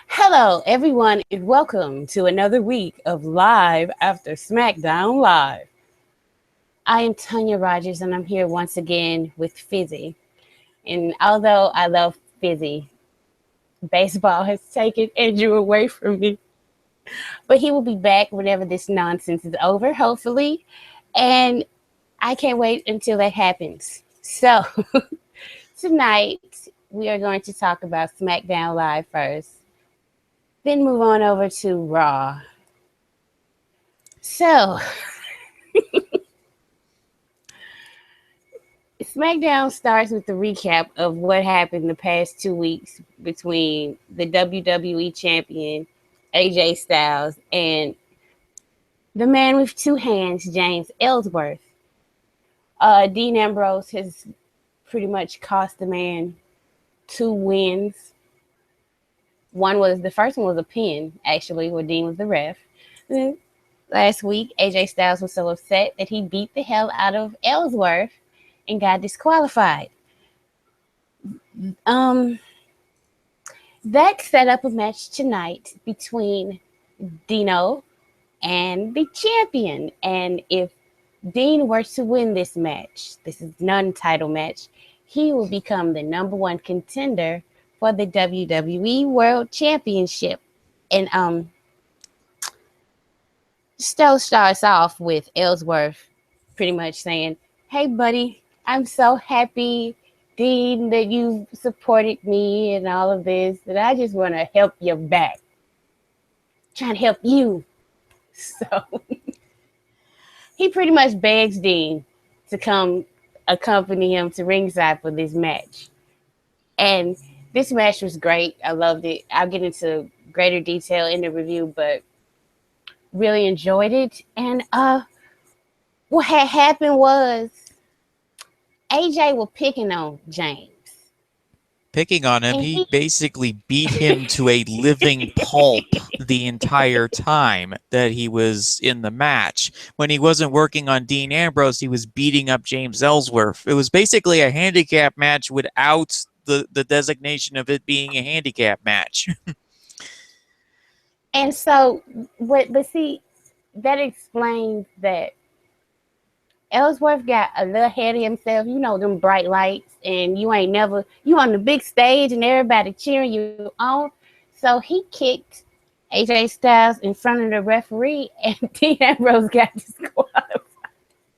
Hello, everyone, and welcome to another week of Live After SmackDown Live. I am Tonya Rodgers, and I'm here once again with Fizzy. And although I love Fizzy, baseball has taken Andrew away from me. But he will be back whenever this nonsense is over, hopefully. And I can't wait until that happens. So, tonight, we are going to talk about SmackDown Live first, then move on over to Raw. So, SmackDown starts with the recap of what happened the past 2 weeks between the WWE Champion AJ Styles and the man with two hands, James Ellsworth. Dean Ambrose has pretty much cost the man 2 wins. The first one was a pin, actually, where Dean was the ref. Then last week, AJ Styles was so upset that he beat the hell out of Ellsworth and got disqualified. Um, that set up a match tonight between Dino and the champion. And if Dean were to win this match, this is non-title match, he will become the number one contender for the WWE World Championship. And Stowe starts off with Ellsworth pretty much saying, "Hey, buddy, I'm so happy, Dean, that you supported me and all of this, that I just want to help you back. Trying to help you." So he pretty much begs Dean to come accompany him to ringside for this match. And this match was great. I loved it. I'll get into greater detail in the review, but really enjoyed it. And what had happened was AJ was picking on James. Picking on him, And he basically beat him to a living pulp the entire time that he was in the match. When he wasn't working on Dean Ambrose, he was beating up James Ellsworth. It was basically a handicap match without the designation of it being a handicap match. And so, but see, that explains that Ellsworth got a little ahead of himself. You know, them bright lights, and you on the big stage and everybody cheering you on. So he kicked AJ Styles in front of the referee, and Dean Ambrose got disqualified.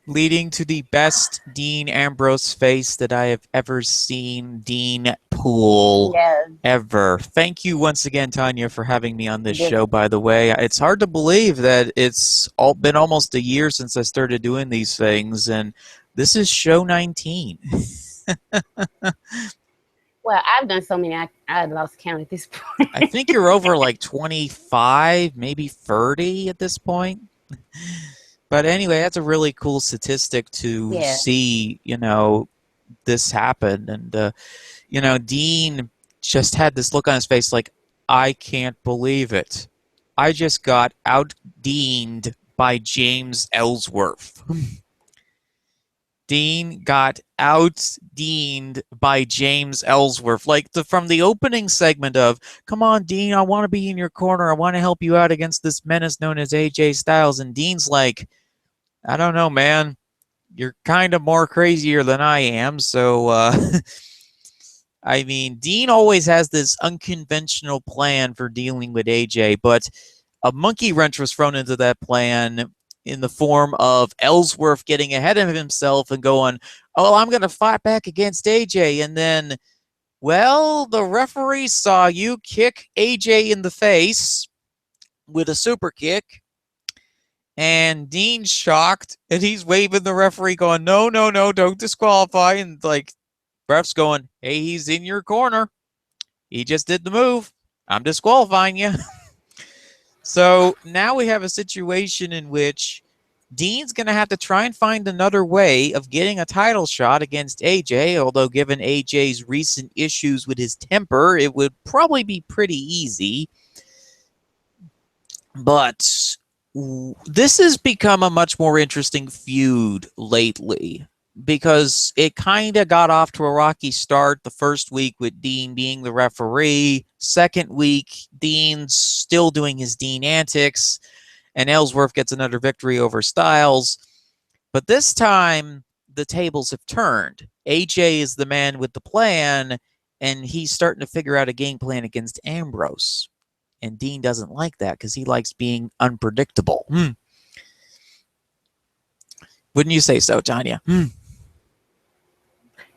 Leading to the best Dean Ambrose face that I have ever seen Dean pull ever. Thank you once again, Tonya, for having me on this show, by the way. It's hard to believe that it's been almost a year since I started doing these things, and this is show 19. Well, I've done so many, I lost count at this point. I think you're over like 25, maybe 30 at this point. But anyway, that's a really cool statistic to see, this happen. And, Dean just had this look on his face like, I can't believe it. I just got out-Deaned by James Ellsworth. Dean got out-Deaned by James Ellsworth. Like from the opening segment of, "Come on, Dean, I want to be in your corner. I want to help you out against this menace known as AJ Styles." And Dean's like, "I don't know, man. You're kind of more crazier than I am." So, I mean, Dean always has this unconventional plan for dealing with AJ, but a monkey wrench was thrown into that plan in the form of Ellsworth getting ahead of himself and going, "Oh, I'm going to fight back against AJ." And then, well, the referee saw you kick AJ in the face with a super kick. And Dean's shocked, and he's waving the referee going, no, don't disqualify. And, like, ref's going, "Hey, he's in your corner. He just did the move. I'm disqualifying you." So now we have a situation in which Dean's going to have to try and find another way of getting a title shot against AJ, although given AJ's recent issues with his temper, it would probably be pretty easy. But this has become a much more interesting feud lately. because it kind of got off to a rocky start the first week with Dean being the referee. Second week, Dean's still doing his Dean antics, and Ellsworth gets another victory over Styles. But this time, the tables have turned. AJ is the man with the plan, and he's starting to figure out a game plan against Ambrose. And Dean doesn't like that because he likes being unpredictable. Wouldn't you say so, Tonya?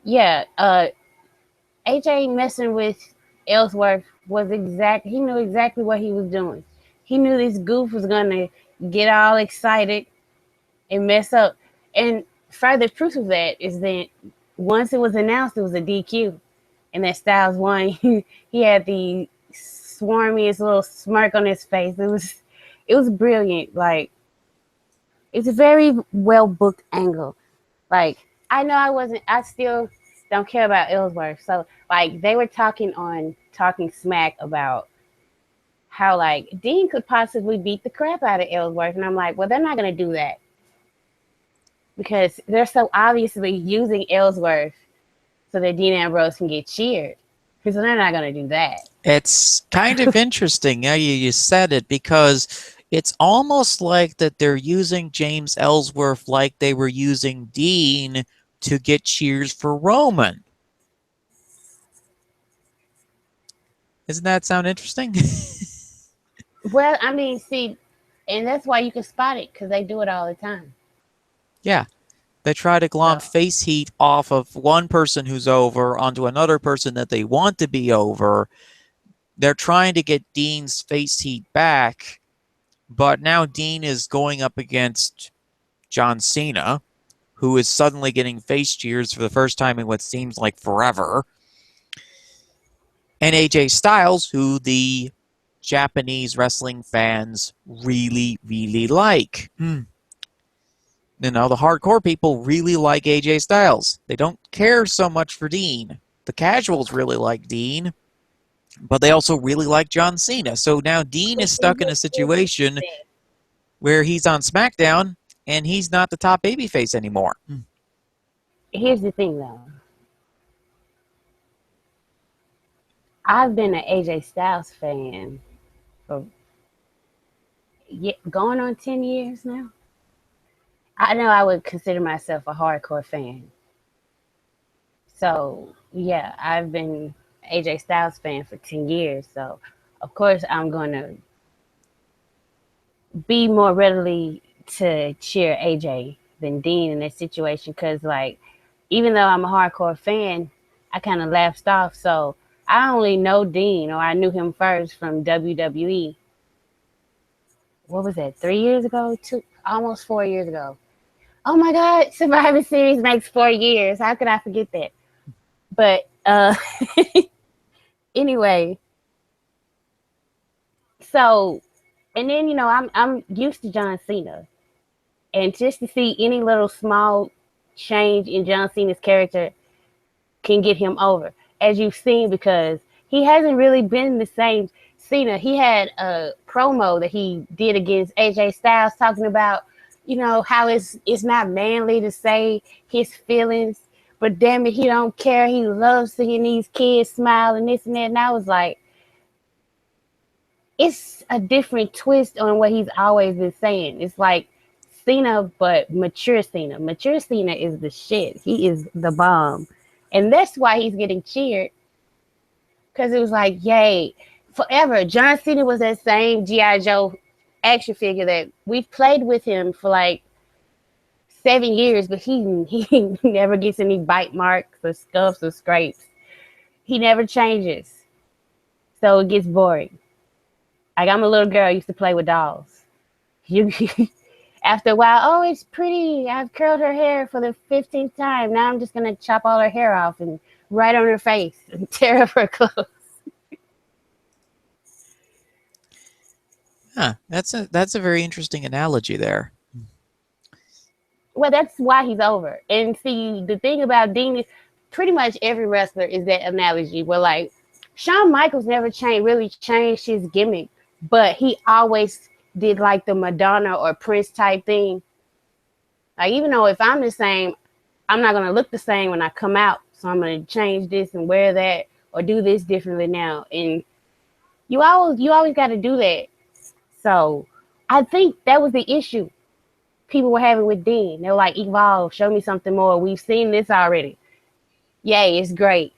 Yeah, AJ messing with Ellsworth was he knew exactly what he was doing. He knew this goof was gonna get all excited and mess up. And further proof of that is that once it was announced it was a DQ and that Styles won, he had the swarmiest little smirk on his face. It was brilliant. Like, it's a very well booked angle. Like, I still don't care about Ellsworth. So like they were talking Smack about how like Dean could possibly beat the crap out of Ellsworth. And I'm like, well, they're not gonna do that. Because they're so obviously using Ellsworth so that Dean Ambrose can get cheered. Because they're not gonna do that. It's kind of interesting how you said it, because it's almost like that they're using James Ellsworth like they were using Dean to get cheers for Roman. Doesn't that sound interesting? Well, I mean, see, and that's why you can spot it, because they do it all the time. Yeah. They try to glom face heat off of one person who's over onto another person that they want to be over. They're trying to get Dean's face heat back, but now Dean is going up against John Cena, who is suddenly getting face cheers for the first time in what seems like forever. And AJ Styles, who the Japanese wrestling fans really, really like. You know, the hardcore people really like AJ Styles. They don't care so much for Dean. The casuals really like Dean, but they also really like John Cena. So now Dean is stuck in a situation where he's on SmackDown and he's not the top babyface anymore. Here's the thing, though. I've been an AJ Styles fan for going on 10 years now. I know I would consider myself a hardcore fan. So, yeah, I've been an AJ Styles fan for 10 years. So, of course, I'm going to be more readily to cheer AJ than Dean in this situation. Because, like, even though I'm a hardcore fan, I kind of lapsed off. So, I only know Dean, or I knew him first from WWE. What was that, 3 years ago? Almost 4 years ago. Oh my God, Survivor Series makes 4 years. How could I forget that? But anyway, so, and then, you know, I'm used to John Cena. And just to see any little small change in John Cena's character can get him over, as you've seen, because he hasn't really been the same Cena. He had a promo that he did against AJ Styles talking about, you know, how it's not manly to say his feelings, but damn it, he don't care. He loves seeing these kids smile and this and that. And I was like, it's a different twist on what he's always been saying. It's like Cena, but mature Cena. Mature Cena is the shit. He is the bomb. And that's why he's getting cheered. Because it was like, yay, forever. John Cena was that same G.I. Joe action figure that we've played with him for like 7 years, but he never gets any bite marks or scuffs or scrapes. He never changes. So it gets boring. Like, I'm a little girl, I used to play with dolls. After a while, oh, it's pretty. I've curled her hair for the 15th time. Now I'm just going to chop all her hair off and right on her face and tear up her clothes. Huh, that's a very interesting analogy there. Well, that's why he's over. And see, the thing about Dean is pretty much every wrestler is that analogy where, like, Shawn Michaels never really changed his gimmick, but he always did like the Madonna or Prince type thing. Like, even though if I'm the same, I'm not gonna look the same when I come out, so I'm gonna change this and wear that or do this differently now. And you always got to do that. So I think that was the issue people were having with Dean. They were like, evolve, show me something more. We've seen this already. Yay, it's great.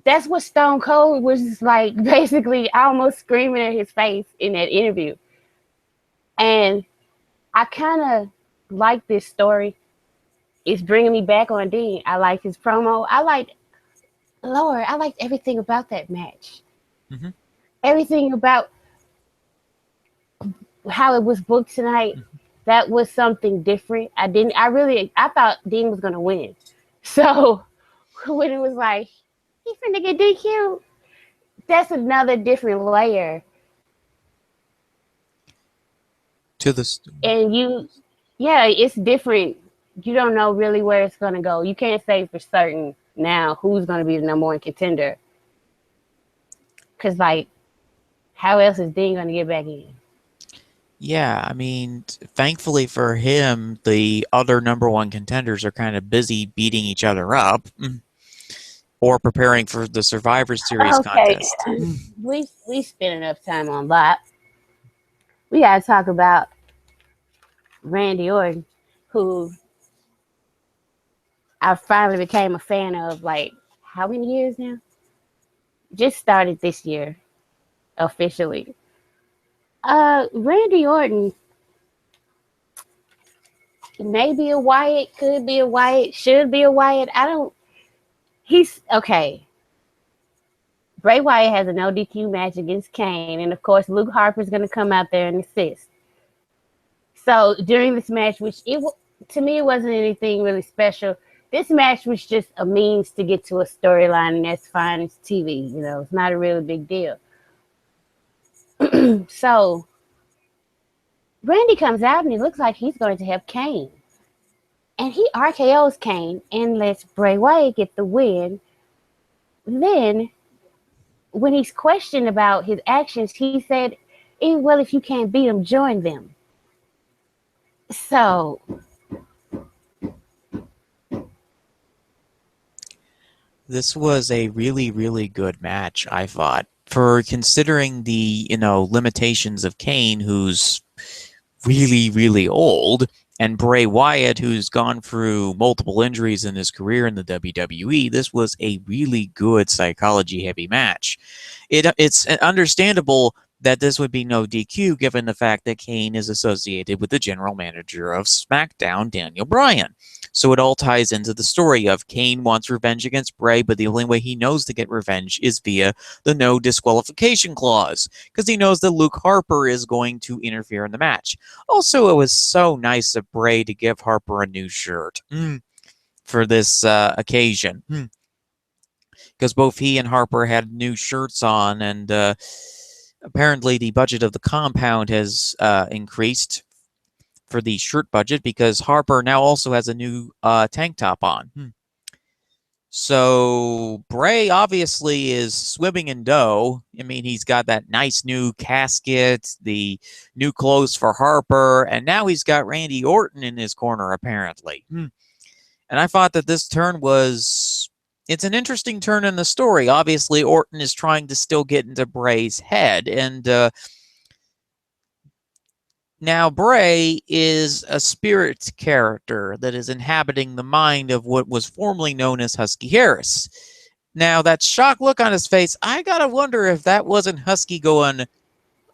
That's what Stone Cold was like, basically almost screaming at his face in that interview. And I kind of like this story. It's bringing me back on Dean. I like his promo. I liked everything about that match. Mm-hmm. Everything about how it was booked tonight. That was something different. I thought Dean was gonna win. So when it was like he's finna get DQ, that's another different layer. To the And it's different. You don't know really where it's gonna go. You can't say for certain now who's gonna be the number one contender. Cause like, how else is Dean gonna get back in? Yeah, I mean, thankfully for him, the other number one contenders are kind of busy beating each other up or preparing for the Survivor Series contest. We spent enough time on that. We gotta talk about Randy Orton, who I finally became a fan of. Like, how many years now? Just started this year officially. Randy Orton, maybe a Wyatt, could be a Wyatt, should be a Wyatt. He's okay. Bray Wyatt has a no DQ match against Kane, and of course Luke Harper's going to come out there and assist. So during this match, to me it wasn't anything really special. This match was just a means to get to a storyline, and that's fine. It's TV, it's not a really big deal. So Randy comes out and it looks like he's going to help Kane. And he RKO's Kane and lets Bray Wyatt get the win. Then, when he's questioned about his actions, he said, well, if you can't beat them, join them. So, this was a really, really good match, I thought. For considering the, limitations of Kane, who's really, really old, and Bray Wyatt, who's gone through multiple injuries in his career in the WWE, this was a really good psychology-heavy match. It's understandable that this would be no DQ, given the fact that Kane is associated with the general manager of SmackDown, Daniel Bryan. So it all ties into the story of Kane wants revenge against Bray, but the only way he knows to get revenge is via the no disqualification clause, because he knows that Luke Harper is going to interfere in the match. Also, it was so nice of Bray to give Harper a new shirt for this occasion, because both he and Harper had new shirts on, and apparently the budget of the compound has increased for the shirt budget, because Harper now also has a new tank top on. So Bray obviously is swimming in dough. I mean, he's got that nice new casket, the new clothes for Harper, and now he's got Randy Orton in his corner, apparently. And I thought that this turn it's an interesting turn in the story. Obviously, Orton is trying to still get into Bray's head, and now, Bray is a spirit character that is inhabiting the mind of what was formerly known as Husky Harris. Now, that shocked look on his face, I gotta wonder if that wasn't Husky going,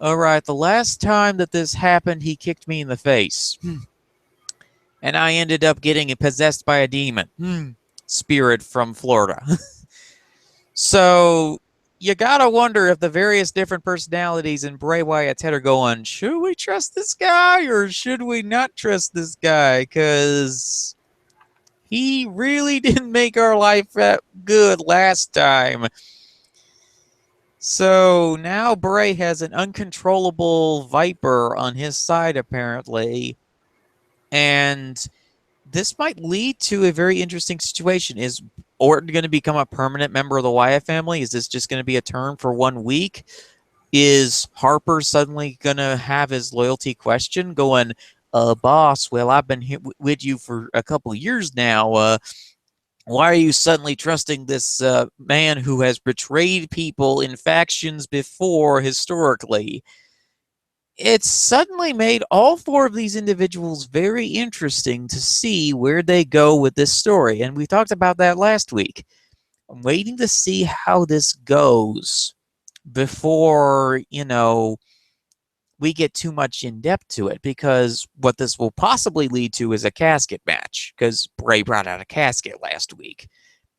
all right, the last time that this happened, he kicked me in the face. And I ended up getting possessed by a demon. Spirit from Florida. So you gotta wonder if the various different personalities in Bray Wyatt's head are going, should we trust this guy or should we not trust this guy? Because he really didn't make our life good last time. So now Bray has an uncontrollable viper on his side, apparently. And this might lead to a very interesting situation. Is Orton going to become a permanent member of the Wyatt family? Is this just going to be a turn for 1 week? Is Harper suddenly going to have his loyalty question going, Boss, well, I've been here with you for a couple of years now. Why are you suddenly trusting this man who has betrayed people in factions before historically? It's suddenly made all four of these individuals very interesting to see where they go with this story. And we talked about that last week. I'm waiting to see how this goes before, we get too much in depth to it, because what this will possibly lead to is a casket match, because Bray brought out a casket last week.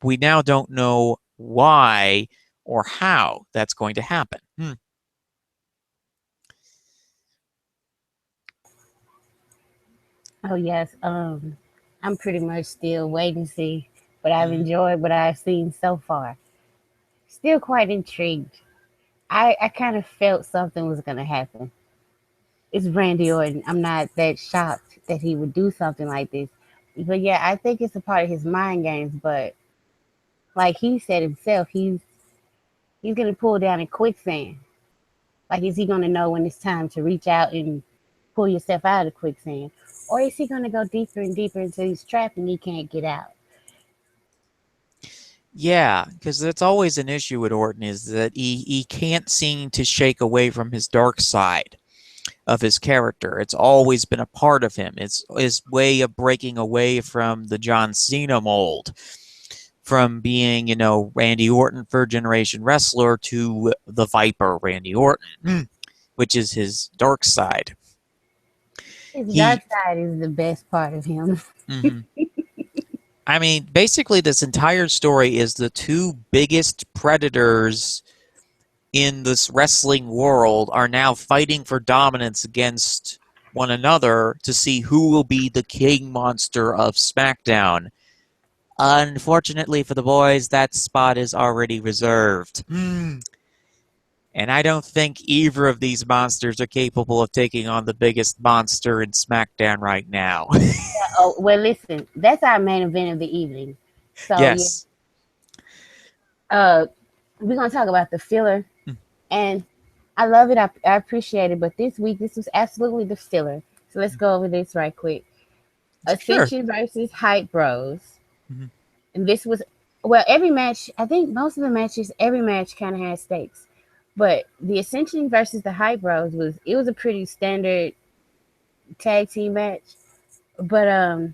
We now don't know why or how that's going to happen. Oh yes. I'm pretty much still waiting to see, but I've Mhm. enjoyed what I've seen so far. Still quite intrigued. I kind of felt something was gonna happen. It's Randy Orton. I'm not that shocked that he would do something like this. But yeah, I think it's a part of his mind games. But like he said himself, he's gonna pull down in quicksand. Like, is he gonna know when it's time to reach out and pull yourself out of the quicksand, or is he gonna go deeper and deeper until he's trapped and he can't get out? Yeah, because that's always an issue with Orton, is that he can't seem to shake away from his dark side of his character. It's always been a part of him. It's his way of breaking away from the John Cena mold, from being, Randy Orton, third generation wrestler, to the Viper Randy Orton, which is his dark side. His dark He, side is the best part of him. mhm. I mean, basically, this entire story is the two biggest predators in this wrestling world are now fighting for dominance against one another to see who will be the king monster of SmackDown. Unfortunately for the boys, that spot is already reserved. And I don't think either of these monsters are capable of taking on the biggest monster in SmackDown right now. Oh well, listen, that's our main event of the evening. So yeah, Yes. uh, we're gonna talk about the filler, and I love it. I appreciate it. But this week, this was absolutely the filler. So let's go over this right quick. Sure. Ascension versus Hype Bros. Mhm. And this was, well, every match, I think most of the matches, every match kind of had stakes. But the Ascension versus the Hype Bros was a pretty standard tag team match. But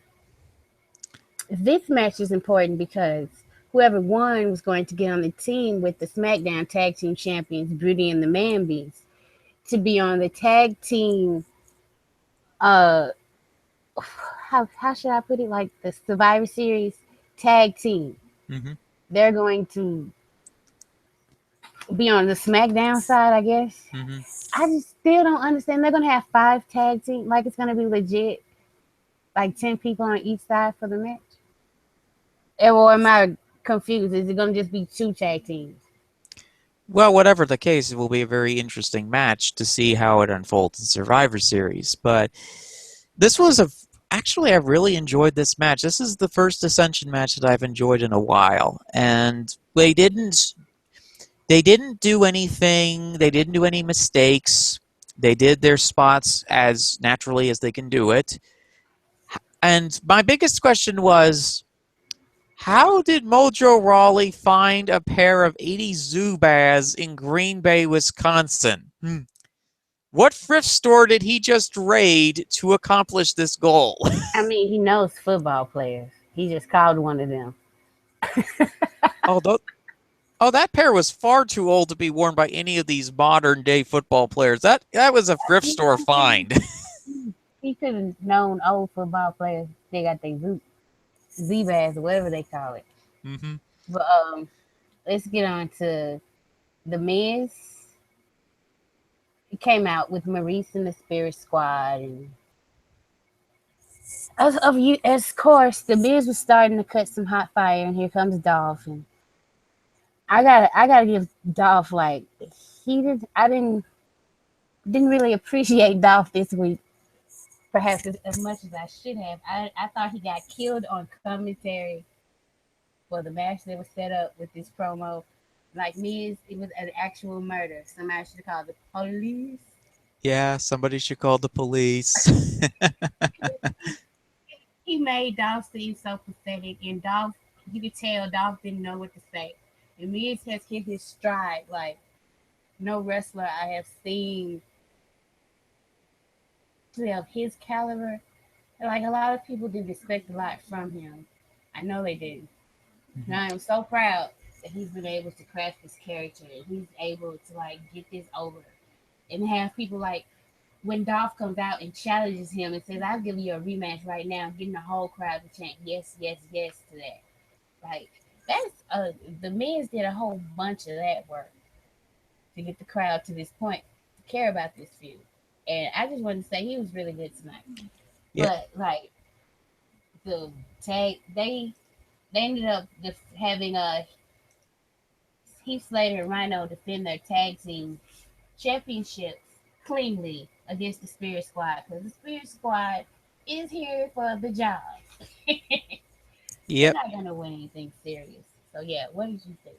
this match is important because whoever won was going to get on the team with the SmackDown Tag Team Champions, Broody and the Man Beast, to be on the tag team. Uh, how should I put it? Like the Survivor Series tag team. Mhm. They're going to be on the SmackDown side, I guess. Mhm. I just still don't understand. They're gonna have 5 tag team, like it's gonna be legit, like 10 people on each side for the match. Or am I confused? Is it gonna just be 2 tag teams? Well, whatever the case, it will be a very interesting match to see how it unfolds in Survivor Series. But this was actually, I really enjoyed this match. This is the first Ascension match that I've enjoyed in a while, and they didn't do anything. They didn't do any mistakes. They did their spots as naturally as they can do it. And my biggest question was, how did Mojo Rawley find a pair of 80s Zubaz in Green Bay, Wisconsin? What thrift store did he just raid to accomplish this goal? I mean, he knows football players. He just called one of them. Although, that pair was far too old to be worn by any of these modern day football players. That was a thrift You know store what I'm saying? find. He could have known old football players. They got their Z-Bags or whatever they call it. hmm But let's get on to the Miz. He came out with Maurice and the Spirit Squad, and as course, the Miz was starting to cut some hot fire, and here comes Dolph. And I gotta give Dolph, like, he did. I didn't really appreciate Dolph this week, perhaps as much as I should have. I thought he got killed on commentary for the match that was set up with this promo. Like Miz, it was an actual murder. Somebody should have called the police. Yeah, somebody should call the police. He made Dolph seem so pathetic, and Dolph, you could tell Dolph didn't know what to say. And Miz has hit his stride like no wrestler I have seen of his caliber. Like a lot of people didn't expect a lot from him. I know they didn't. And Mhm. I am so proud that he's been able to craft this character. And he's able to like get this over and have people like when Dolph comes out and challenges him and says, "I'll give you a rematch right now," getting the whole crowd to chant yes, yes, yes to that. Like that's the Miz did a whole bunch of that work to get the crowd to this point to care about this feud. And I just wanted to say he was really good tonight. Yep. But like the tag, they ended up having Heath Slater and Rhino defend their tag team championships cleanly against the Spirit Squad because the Spirit Squad is here for the job. They're Yep. not gonna win anything serious. So yeah, what did you think?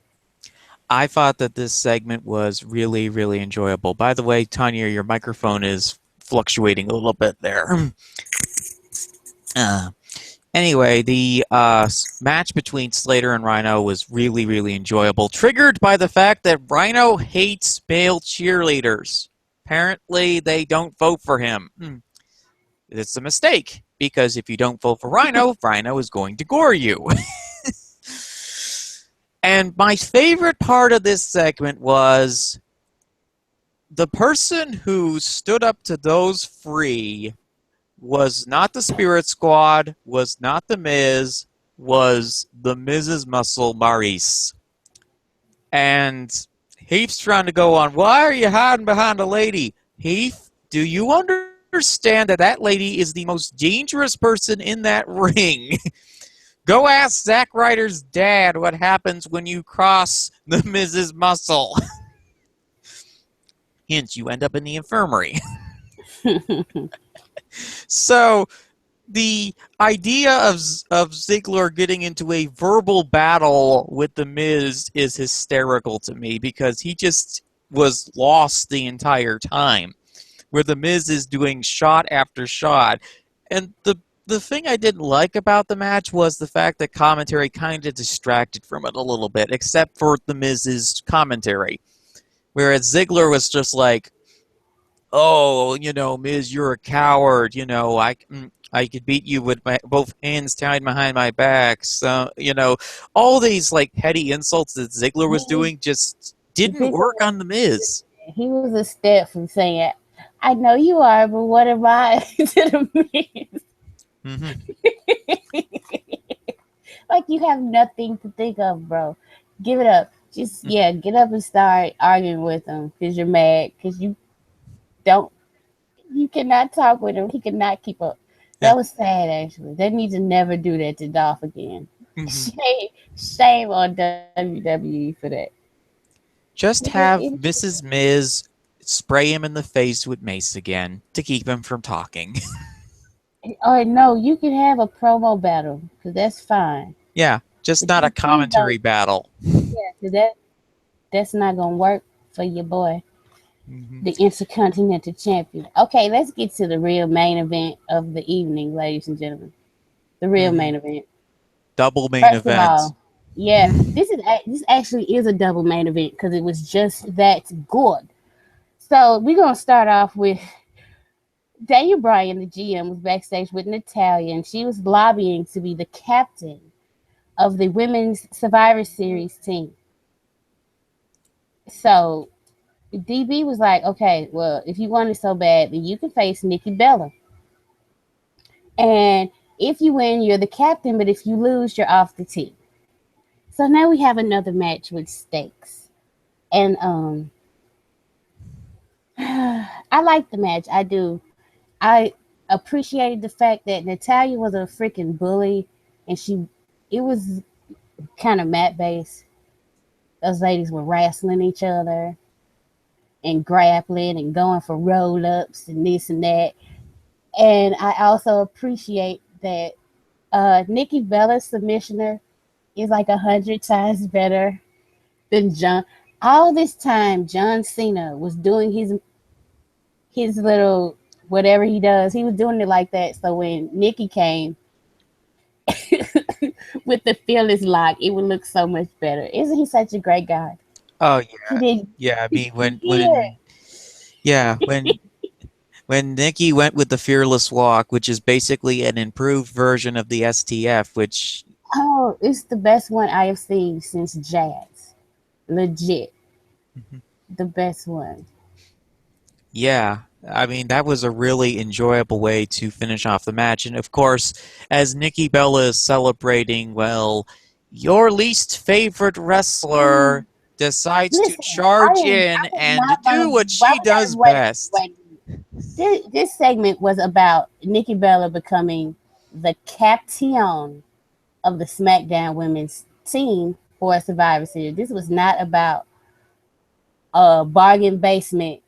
I thought that this segment was really, really enjoyable. By the way, Tanya, your microphone is fluctuating a little bit there. Uh, anyway, the match between Slater and Rhino was really, really enjoyable. Triggered by the fact that Rhino hates male cheerleaders. Apparently, they don't vote for him. It's a mistake because if you don't vote for Rhino, Rhino is going to gore you. And my favorite part of this segment was the person who stood up to those three was not the Spirit Squad, was not the Miz, was the Miz's Muscle Maurice. And Heath's trying to go on, why are you hiding behind a lady? Heath, do you understand that that lady is the most dangerous person in that ring? Go ask Zack Ryder's dad what happens when you cross the Miz's Muscle. Hence, you end up in the infirmary. So the idea of Ziggler getting into a verbal battle with the Miz is hysterical to me because he just was lost the entire time, where the Miz is doing shot after shot, and the thing I didn't like about the match was the fact that commentary kind of distracted from it a little bit, except for the Miz's commentary, whereas Ziggler was just like, oh, Miz, you're a coward. I could beat you with both hands tied behind my back. So, all these like petty insults that Ziggler was he doing just didn't Ziggler work was on the Miz. he was a step from saying, "I know you are, but what am I to the Miz?" Mm-hmm. Like you have nothing to think of, bro. Give it up. Just Mm-hmm. yeah, get up and start arguing with him because you're mad because don't you cannot talk with him. He cannot keep up. Yeah. That was sad actually. They need to never do that to Dolph again. Mm-hmm. Shame on WWE for that. Just Because have Mrs. Miz spray him in the face with mace again to keep him from talking. or no, you can have a promo battle because that's fine. Yeah, just But not a you please don't. commentary battle. Yeah, because that's not gonna work for your boy, Mm-hmm. the Intercontinental Champion. Okay, let's get to the real main event of the evening, ladies and gentlemen. The real Mm-hmm. main event. Double main First of event. all, yeah, this actually is a double main event because it was just that good. So we're gonna start off with Daniel Bryan, the GM, was backstage with Natalia, and she was lobbying to be the captain of the Women's Survivor Series team. So DB was like, okay, well, if you want it so bad, then you can face Nikki Bella. And if you win, you're the captain, but if you lose, you're off the team. So now we have another match with stakes. And I like the match. I do. I appreciated the fact that Natalia was a freaking bully and it was kind of mat based. Those ladies were wrestling each other and grappling and going for roll ups and this and that. And I also appreciate that Nikki Bella's submissioner is like 100 times better than John. All this time, John Cena was doing his his little whatever he does. He was doing it like that. So when Nikki came with the fearless lock, it would look so much better. Isn't he such a great guy? Oh He yeah, did. yeah. I mean, Yeah. yeah, when Nikki went with the fearless walk, which is basically an improved version of the STF, which Oh, it's the best one I have seen since Jazz. Legit, Mhm. the best one. Yeah, I mean, that was a really enjoyable way to finish off the match. And of course, as Nikki Bella is celebrating, well, your least favorite wrestler decides to Listen, charge I in was and not do gonna. what Why she we gotta does wait? best. Wait. This segment was about Nikki Bella becoming the captain of the SmackDown Women's team for a Survivor Series. This was not about a bargain basement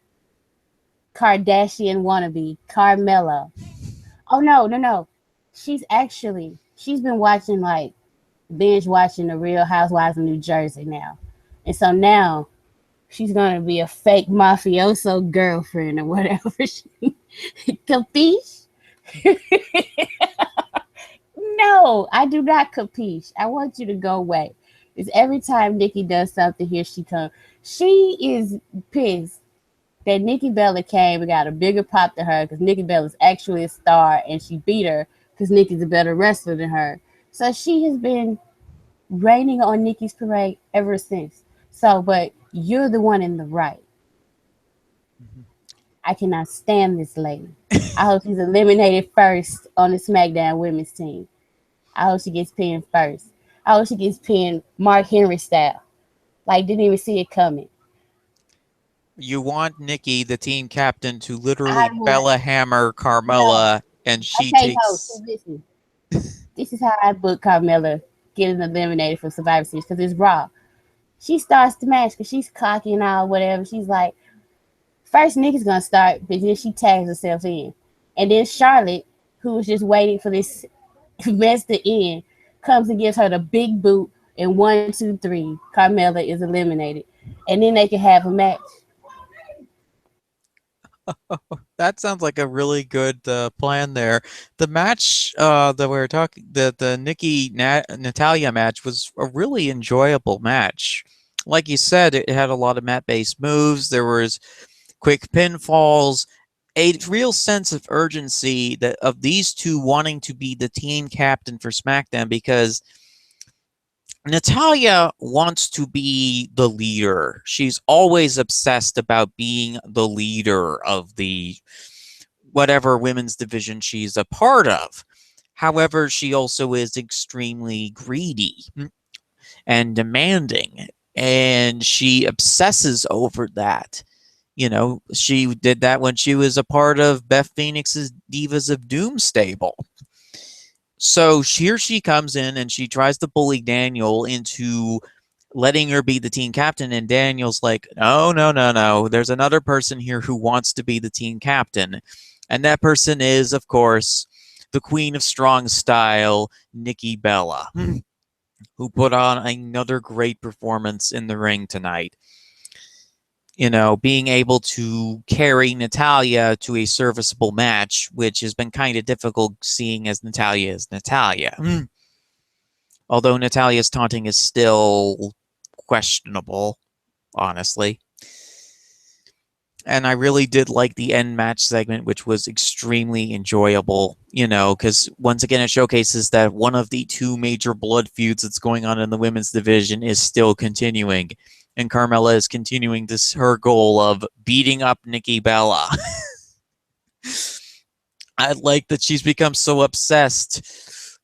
Kardashian wannabe Carmella. Oh no, no, no. She's been watching like binge watching the Real Housewives of New Jersey now, and so now she's gonna be a fake mafioso girlfriend or whatever. Capiche? No, I do not capiche. I want you to go away. It's every time Nikki does something, here she comes. She is pissed that Nikki Bella came and got a bigger pop to her because Nikki Bella's actually a star and she beat her because Nikki's a better wrestler than her. So she has been raining on Nikki's parade ever since. So, but you're the one in the right. Mhm. I cannot stand this lady. I hope she's eliminated first on the SmackDown women's team. I hope she gets pinned first. I hope she gets pinned Mark Henry style. Like, didn't even see it coming. You want Nikki, the team captain, to I literally want, Bella Hammer no. Carmella, and she Okay, no. So takes. listen. This is how I book Carmella getting eliminated from Survivor Series because it's Raw. She starts the match because she's cocky and all, whatever. She's like, first Nikki's going to start, but then she tags herself in. And then Charlotte, who was just waiting for this mess to end, comes and gives her the big boot. And 1, 2, 3, Carmella is eliminated. And then they can have a match. That sounds like a really good plan there. The match that we were talking, the Nikki Natalia match was a really enjoyable match. Like you said, it had a lot of mat-based moves. There was quick pinfalls, a real sense of urgency that of these two wanting to be the team captain for SmackDown because Natalia wants to be the leader. She's always obsessed about being the leader of the whatever women's division she's a part of. However, she also is extremely greedy and demanding, and she obsesses over that. You know, she did that when she was a part of Beth Phoenix's Divas of Doom stable. So here she comes in and she tries to bully Daniel into letting her be the team captain. And Daniel's like, no, no, no, no. There's another person here who wants to be the team captain. And that person is, of course, the queen of strong style, Nikki Bella, who put on another great performance in the ring tonight. You know, being able to carry Natalia to a serviceable match, which has been kind of difficult seeing as Natalia is Natalia. Although Natalia's taunting is still questionable, honestly. And I really did like the end match segment, which was extremely enjoyable, you know, because once again, it showcases that one of the two major blood feuds that's going on in the women's division is still continuing. And Carmella is continuing this her goal of beating up Nikki Bella. I like that she's become so obsessed.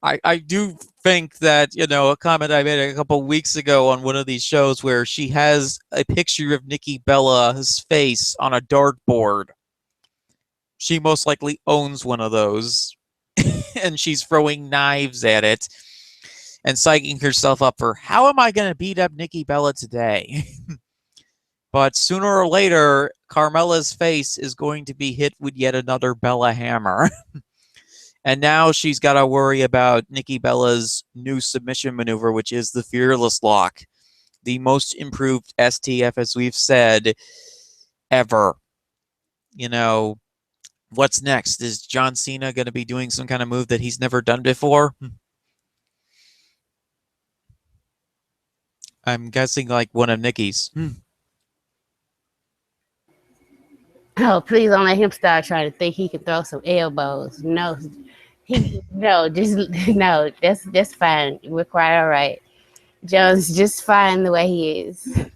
I do think that, you know, a comment I made a couple weeks ago on one of these shows where she has a picture of Nikki Bella's face on a dartboard. She most likely owns one of those. And she's throwing knives at it and psyching herself up for how am I going to beat up Nikki Bella today? But sooner or later, Carmella's face is going to be hit with yet another Bella hammer. And now she's got to worry about Nikki Bella's new submission maneuver, which is the Fearless Lock, the most improved STF, as we've said, ever. you know, what's next? Is John Cena going to be doing some kind of move that he's never done before? I'm guessing like one of Nikki's. Oh, please don't let him start trying to think he can throw some elbows. No, just no. That's fine. We're quite all right. Jones just fine the way he is.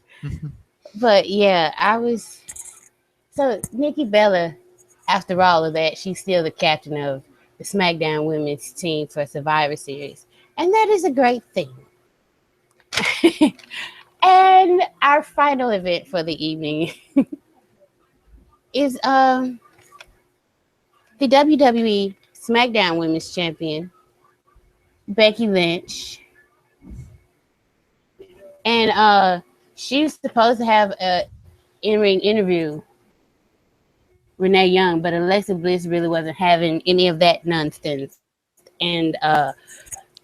But yeah, I was so Nikki Bella. After all of that, she's still the captain of the SmackDown Women's team for Survivor Series, and that is a great thing. And our final event for the evening is the WWE SmackDown Women's Champion Becky Lynch, and she was supposed to have a in-ring interview Renee Young, but Alexa Bliss really wasn't having any of that nonsense. And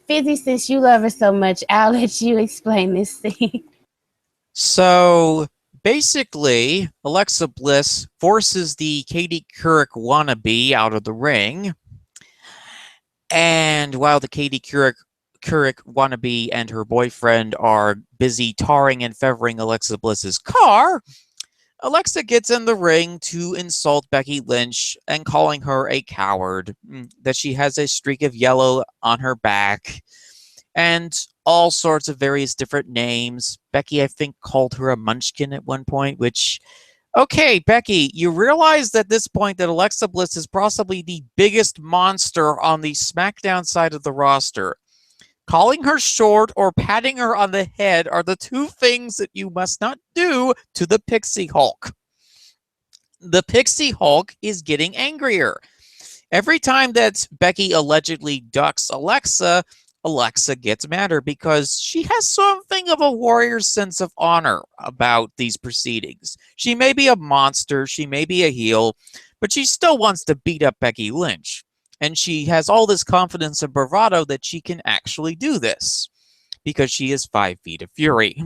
Fizzy, since you love her so much, I'll let you explain this scene. So basically, Alexa Bliss forces the Katie Couric wannabe out of the ring. And while the Katie Couric wannabe and her boyfriend are busy tarring and feathering Alexa Bliss's car, Alexa gets in the ring to insult Becky Lynch and calling her a coward, that she has a streak of yellow on her back, and all sorts of various different names. Becky, I think, called her a munchkin at one point, which, okay, Becky, you realize at this point that Alexa Bliss is possibly the biggest monster on the SmackDown side of the roster. Calling her short or patting her on the head are the two things that you must not do to the Pixie Hulk. The Pixie Hulk is getting angrier. Every time that Becky allegedly ducks Alexa, Alexa gets madder because she has something of a warrior's sense of honor about these proceedings. She may be a monster, she may be a heel, but she still wants to beat up Becky Lynch. And she has all this confidence and bravado that she can actually do this because she is 5 feet of fury.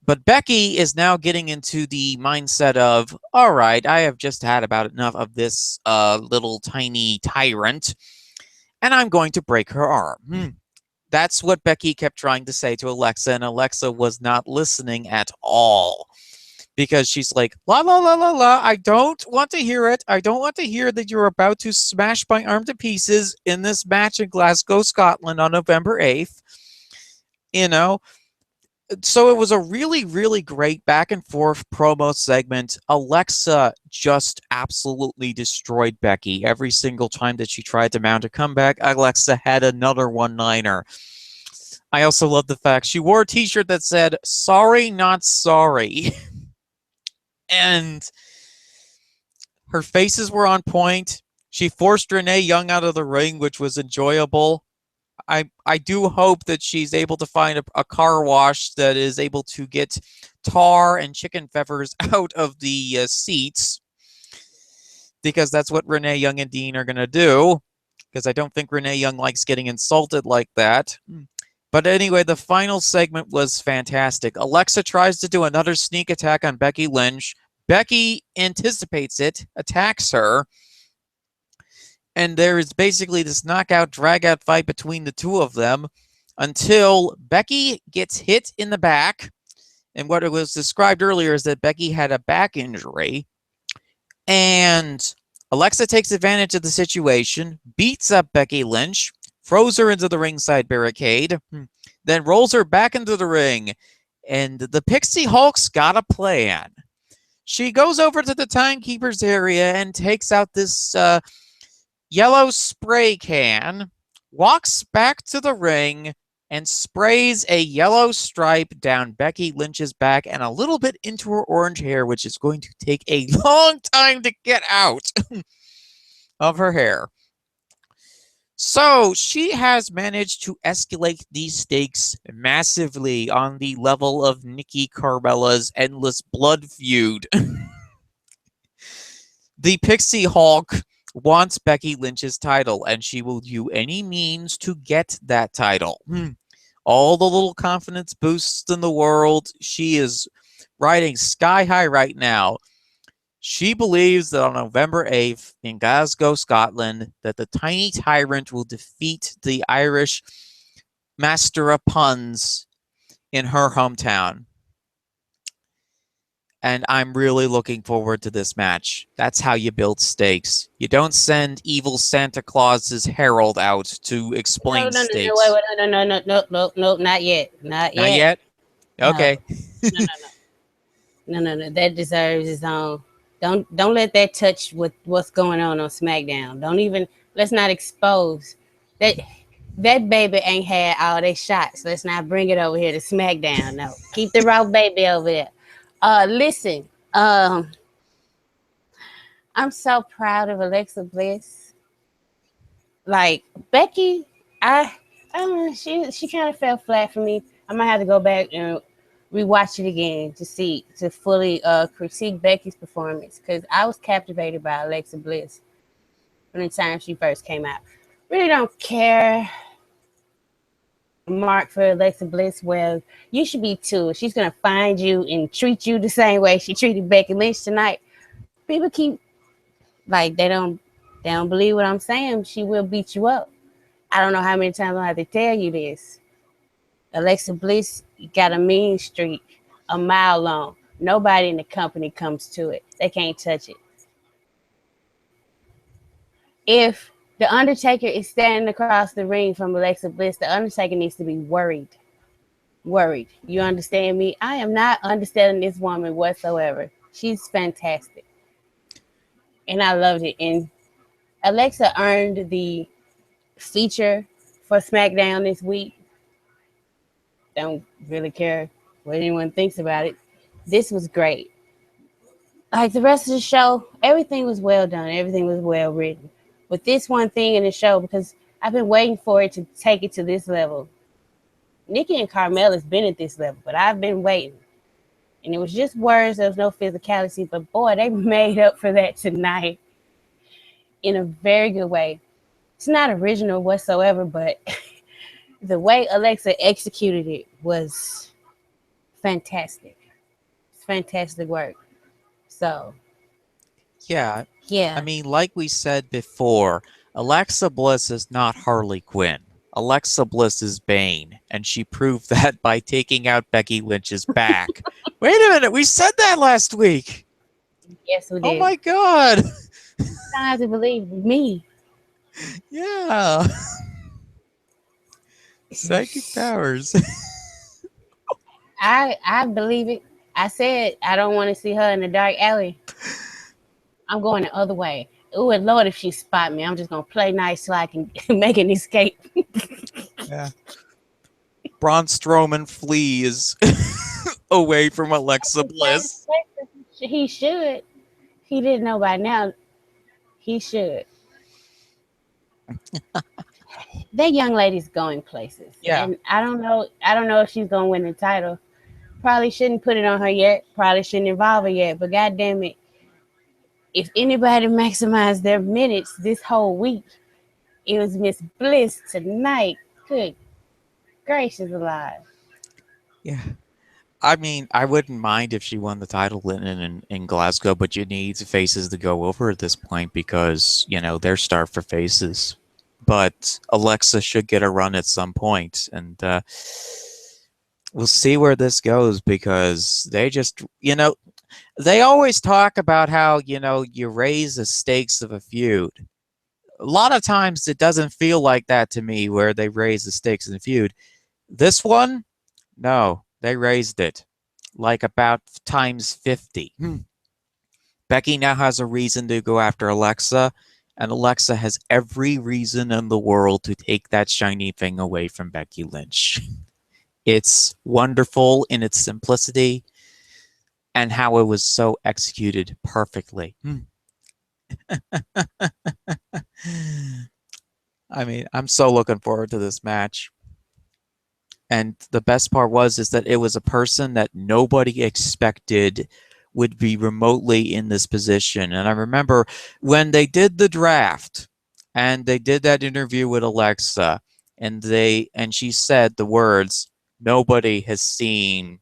But Becky is now getting into the mindset of, all right, I have just had about enough of this little tiny tyrant, and I'm going to break her arm. That's what Becky kept trying to say to Alexa, and Alexa was not listening at all. Because she's like, la, la, la, la, la, I don't want to hear it. I don't want to hear that you're about to smash my arm to pieces in this match in Glasgow, Scotland on November 8th. You know? So it was a really, really great back and forth promo segment. Alexa just absolutely destroyed Becky every single time that she tried to mount a comeback. Alexa had another one-liner. I also love the fact she wore a t-shirt that said, sorry, not sorry. And her faces were on point. She forced Renee Young out of the ring, which was enjoyable. I do hope that she's able to find a car wash that is able to get tar and chicken feathers out of the seats, because that's what Renee Young and Dean are going to do, because I don't think Renee Young likes getting insulted like that. But anyway, the final segment was fantastic. Alexa tries to do another sneak attack on Becky Lynch. Becky anticipates it, attacks her, and there is basically this knockout, drag-out fight between the two of them until Becky gets hit in the back. And what it was described earlier is that Becky had a back injury, and Alexa takes advantage of the situation, beats up Becky Lynch, throws her into the ringside barricade, then rolls her back into the ring, and the Pixie Hulk's got a plan. She goes over to the timekeeper's area and takes out this yellow spray can, walks back to the ring, and sprays a yellow stripe down Becky Lynch's back and a little bit into her orange hair, which is going to take a long time to get out of her hair. So she has managed to escalate these stakes massively on the level of Nikki Carmella's endless blood feud. The Pixie Hulk wants Becky Lynch's title, and she will do any means to get that title. All the little confidence boosts in the world. She is riding sky high right now. She believes that on November 8th in Glasgow, Scotland, that the tiny tyrant will defeat the Irish master of puns in her hometown. And I'm really looking forward to this match. That's how you build stakes. You don't send evil Santa Claus's herald out to explain No, stakes. wait, no, not yet, not Not yet. yet? Okay. No, no. That deserves its own. Don't let that touch with what's going on SmackDown. Don't even let's not expose that. That baby ain't had all they shots. Let's not bring it over here to SmackDown. No, keep the raw baby over there. Listen, I'm so proud of Alexa Bliss. Like Becky, I don't know, she kind of fell flat for me. I might have to go back and rewatch it again to fully critique Becky's performance because I was captivated by Alexa Bliss from the time she first came out. Really don't care mark for Alexa Bliss. Well, you should be too. She's gonna find you and treat you the same way she treated Becky Lynch tonight. People keep like they don't believe what I'm saying. She will beat you up. I don't know how many times I have to tell you this. Alexa Bliss got a mean streak a mile long. Nobody in the company comes to it. They can't touch it. If the Undertaker is standing across the ring from Alexa Bliss, the Undertaker needs to be worried. Worried. You understand me? I am not understanding this woman whatsoever. She's fantastic. And I loved it. And Alexa earned the feature for SmackDown this week. Don't really care what anyone thinks about it. This was great. Like the rest of the show, everything was well done. Everything was well written. But this one thing in the show, because I've been waiting for it to take it to this level. Nikki and Carmella's been at this level, but I've been waiting. And it was just words. There was no physicality. But boy, they made up for that tonight in a very good way. It's not original whatsoever, but the way Alexa executed it was fantastic. It's fantastic work. So, Yeah. yeah. I mean, like we said before, Alexa Bliss is not Harley Quinn. Alexa Bliss is Bane, and she proved that by taking out Becky Lynch's back. Wait a minute, we said that last week. Yes, we did. Oh my god. You don't have to believe me. Yeah. Psychic powers. I believe it. I said I don't want to see her in the dark alley. I'm going the other way. Ooh, and Lord, if she spot me, I'm just gonna play nice so I can make an escape. Yeah. Braun Strowman flees away from Alexa Bliss. He should. He didn't know by now. He should. That young lady's going places. Yeah. And I don't know if she's gonna win the title. Probably shouldn't put it on her yet. Probably shouldn't involve her yet. But god damn it, if anybody maximized their minutes this whole week, it was Miss Bliss tonight. Good gracious alive. Yeah. I mean, I wouldn't mind if she won the title in Glasgow, but you need faces to go over at this point because, you know, they're starved for faces. But Alexa should get a run at some point, and we'll see where this goes because they just, you know, they always talk about how, you know, you raise the stakes of a feud. A lot of times it doesn't feel like that to me where they raise the stakes in the feud. This one, no, they raised it like about times 50. Becky now has a reason to go after Alexa, and Alexa has every reason in the world to take that shiny thing away from Becky Lynch. It's wonderful in its simplicity and how it was so executed perfectly. I mean, I'm so looking forward to this match. And the best part is that it was a person that nobody expected would be remotely in this position. And I remember when they did the draft and they did that interview with Alexa and she said the words, "Nobody has seen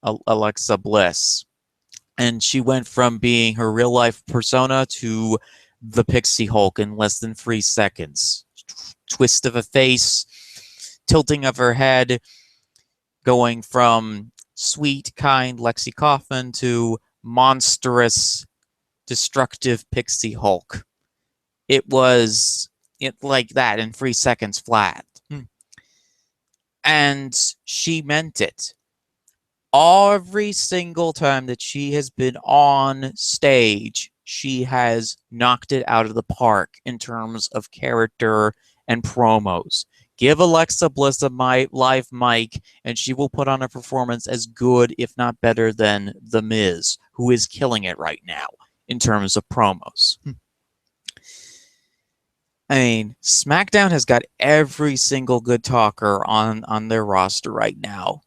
Alexa Bliss." And she went from being her real life persona to the Pixie Hulk in less than 3 seconds. Twist of a face, tilting of her head, going from sweet, kind Lexi Kaufman to monstrous, destructive Pixie Hulk. It was like that in 3 seconds flat. And she meant it. Every single time that she has been on stage, she has knocked it out of the park in terms of character and promos. Give Alexa Bliss a live mic, and she will put on a performance as good, if not better, than The Miz, who is killing it right now in terms of promos. I mean, SmackDown has got every single good talker on their roster right now.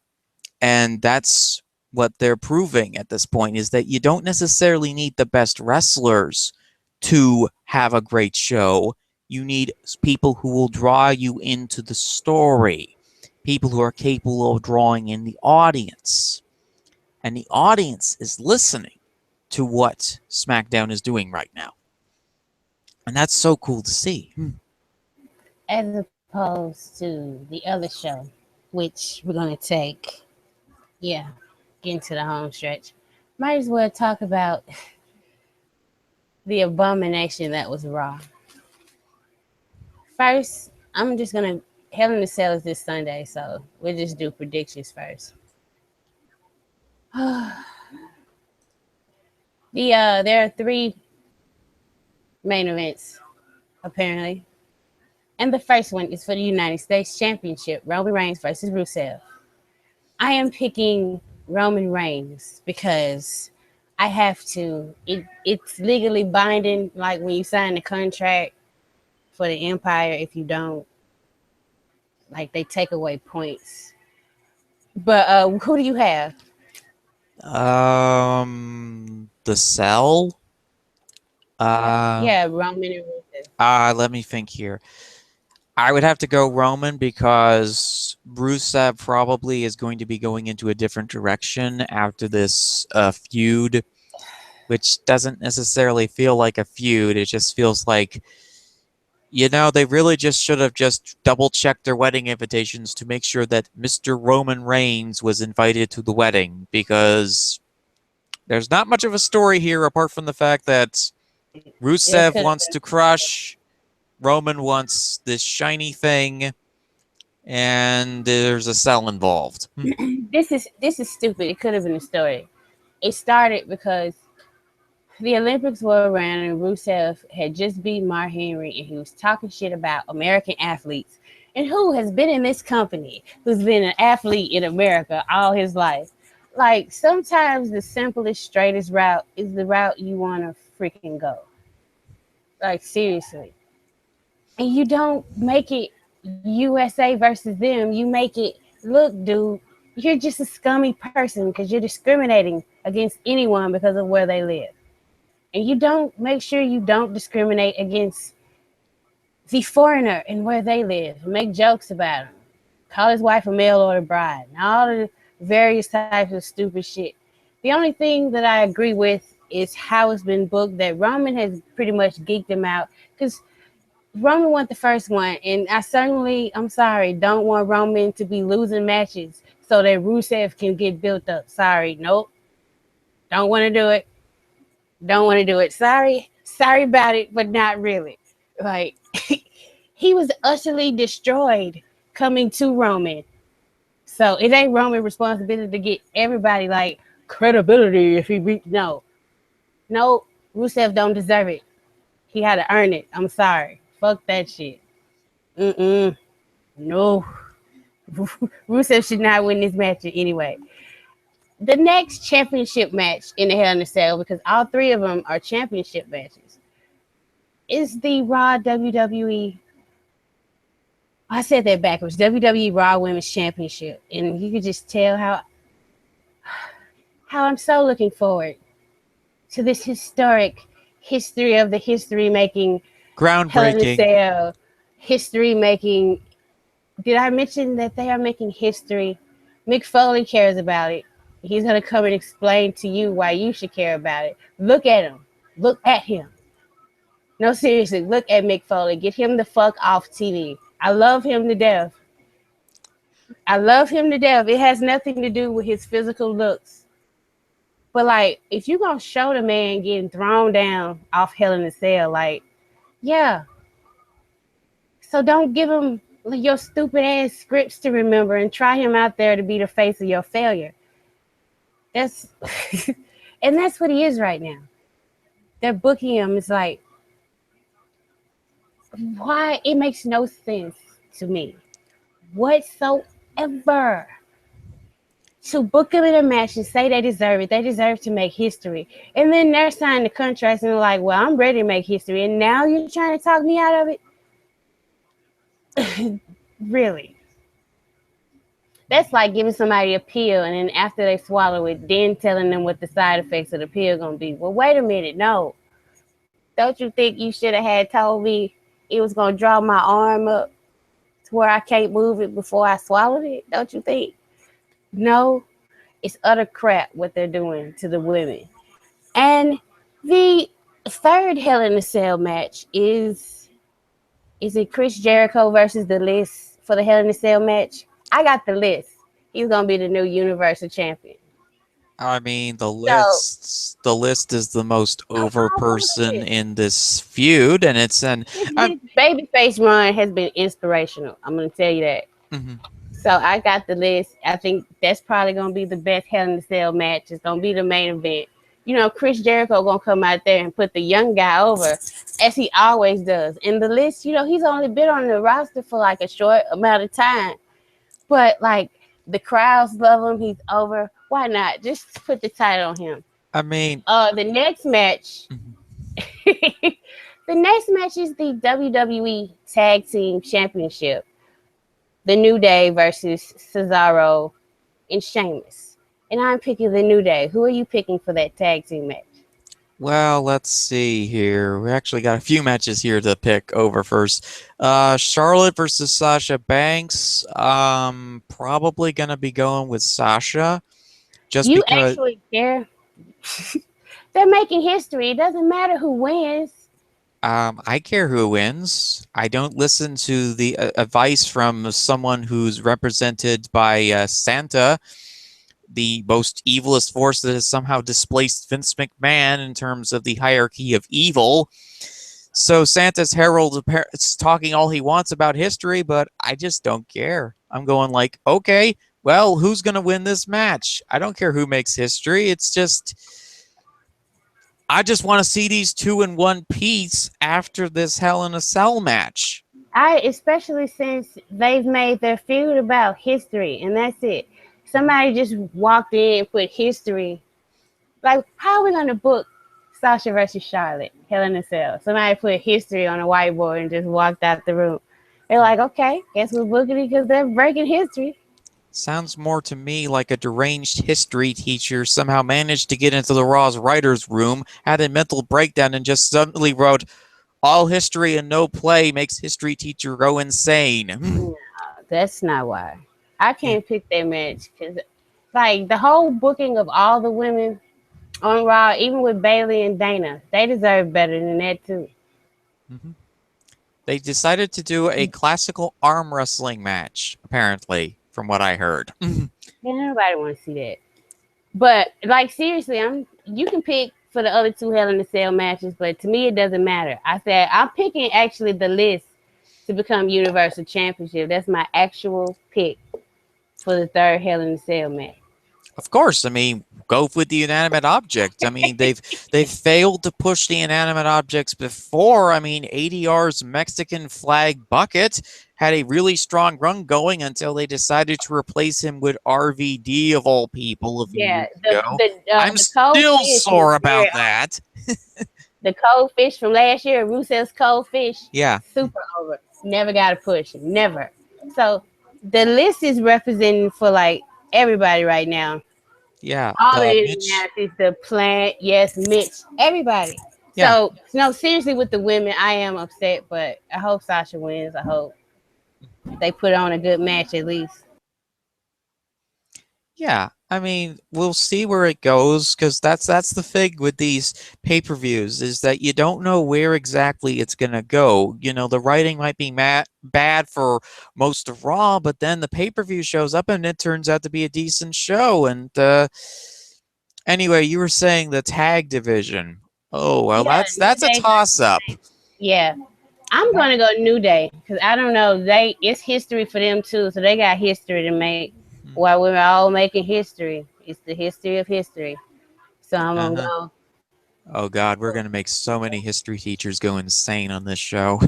And that's what they're proving at this point, is that you don't necessarily need the best wrestlers to have a great show. You need people who will draw you into the story, people who are capable of drawing in the audience. And the audience is listening to what SmackDown is doing right now. And that's so cool to see. As opposed to the other show, which we're going to take, get into the home stretch. Might as well talk about the abomination that was Raw. First, I'm just going to, Hell in a Cell is this Sunday, so we'll just do predictions first. There are 3 main events, apparently. And the first one is for the United States Championship, Roman Reigns versus Rusev. I am picking Roman Reigns because I have to. It's legally binding, like when you sign the contract for the Empire. If you don't, like, they take away points. But who do you have? The Cell? Yeah, Roman and Rusev. Let me think here. I would have to go Roman because Rusev probably is going to be going into a different direction after this feud, which doesn't necessarily feel like a feud. It just feels like, they really just should have just double-checked their wedding invitations to make sure that Mr. Roman Reigns was invited to the wedding, because there's not much of a story here apart from the fact that Rusev wants to crush, Roman wants this shiny thing, and there's a cell involved. This is stupid. It could have been a story. It started because the Olympics were around and Rusev had just beat Mark Henry, and he was talking shit about American athletes. And who has been in this company, who's been an athlete in America all his life? Like, sometimes the simplest, straightest route is the route you want to freaking go. Like, seriously. And you don't make it USA versus them. You make it, look, dude, you're just a scummy person because you're discriminating against anyone because of where they live. And you don't make sure you don't discriminate against the foreigner and where they live. Make jokes about him. Call his wife a mail order bride. And all the various types of stupid shit. The only thing that I agree with is how it's been booked, that Roman has pretty much geeked him out. Because Roman won the first one, and I'm sorry, don't want Roman to be losing matches so that Rusev can get built up. Sorry, nope. Don't want to do it. Don't want to do it. Sorry about it, but not really. Like, he was utterly destroyed coming to Roman. So it ain't Roman's responsibility to get everybody like credibility if he beat. No, Rusev don't deserve it. He had to earn it. I'm sorry. Fuck that shit. No. Rusev should not win this match anyway. The next championship match in the Hell in a Cell, because all 3 of them are championship matches, is the Raw WWE. I said that backwards. WWE Raw Women's Championship. And you could just tell how I'm so looking forward to this historic history of the history-making Groundbreaking. Hell in a Cell, history-making. Did I mention that they are making history? Mick Foley cares about it. He's gonna come and explain to you why you should care about it. Look at him. Look at him. No, seriously, look at Mick Foley. Get him the fuck off TV. I love him to death. I love him to death. It has nothing to do with his physical looks. But like, if you're gonna show the man getting thrown down off Hell in a Cell, like, yeah. So don't give him your stupid ass scripts to remember and try him out there to be the face of your failure. That's and that's what he is right now. They're booking him. It's like, why? It makes no sense to me whatsoever to book them in a match and say they deserve it. They deserve to make history. And then they're signing the contracts and they're like, well, I'm ready to make history. And now you're trying to talk me out of it? Really? That's like giving somebody a pill and then after they swallow it, then telling them what the side effects of the pill going to be. Well, wait a minute. No. Don't you think you should have had told me it was going to draw my arm up to where I can't move it before I swallowed it? Don't you think? No, it's utter crap what they're doing to the women. And the third Hell in a Cell match is it Chris Jericho versus The List for the Hell in a Cell match? I got The List. He's gonna be the new Universal Champion. I mean, the So list is the most over I'm over person it. in this feud, and it's His babyface run has been inspirational. I'm gonna tell you that. mhm. So I got The List. I think that's probably gonna be the best Hell in a Cell match. It's gonna be the main event. You know, Chris Jericho gonna come out there and put the young guy over, as he always does. And The List, you know, he's only been on the roster for like a short amount of time, but like the crowds love him. He's over. Why not? Just put the title on him. I mean, The next match, mhm. the next match is the WWE Tag Team Championship. The New Day versus Cesaro and Sheamus. And I'm picking the New Day. Who are you picking for that tag team match? Well, let's see here. We actually got a few matches here to pick over first. Charlotte versus Sasha Banks. Probably gonna be going with Sasha, just You because. actually care? They're making history. It doesn't matter who wins. I care who wins. I don't listen to the advice from someone who's represented by Santa, the most evilest force that has somehow displaced Vince McMahon in terms of the hierarchy of evil. So Santa's herald is talking all he wants about history, but I just don't care. I'm going like, okay, well, who's going to win this match? I don't care who makes history. It's just, I just want to see these two in one piece after this Hell in a Cell match. Especially since they've made their feud about history, and that's it. Somebody just walked in and put history. Like, how are we gonna book Sasha versus Charlotte, Hell in a Cell? Somebody put history on a whiteboard and just walked out the room. They're like, okay, guess we're booking it because they're breaking history. Sounds more to me like a deranged history teacher somehow managed to get into the Raw's writer's room, had a mental breakdown, and just suddenly wrote, all history and no play makes history teacher go insane. No, that's not why. I Yeah. can't pick that match because, like, the whole booking of all the women on Raw, even with Bayley and Dana, they deserve better than that too. Mhm. They decided to do a classical arm wrestling match, apparently, from what I heard. Yeah, nobody want to see that. But like seriously, you can pick for the other two Hell in the Cell matches, but to me it doesn't matter. I said I'm picking actually The List to become Universal Championship. That's my actual pick for the third Hell in the Cell match. Of course, I mean, go with the inanimate object. I mean, they've failed to push the inanimate objects before. I mean, ADR's Mexican flag bucket had a really strong run going until they decided to replace him with RVD of all people a few Yeah, years ago. I'm the cold still fish sore was about very that. the cold fish from last year, Rusev's cold fish, Yeah. super over. Never got a push, never. So The List is representing for like everybody right now. Yeah, All the Mitch. Indianapolis, the plant, yes, Mitch, everybody. Yeah, So no, seriously, with the women, I am upset, but I hope Sasha wins. I hope they put on a good match at least. Yeah, I mean, we'll see where it goes because that's the thing with these pay-per-views is that you don't know where exactly it's gonna go. You know, the writing might be bad for most of Raw, but then the pay-per-view shows up and it turns out to be a decent show. And anyway, you were saying the tag division. Oh well, Yeah, New that's a Day. toss-up. Yeah, I'm gonna go New Day because I don't know. It's history for them too, so they got history to make. While we're all making history, it's the history of history. So I'm gonna Uh-huh. go. Oh God, we're gonna make so many history teachers go insane on this show.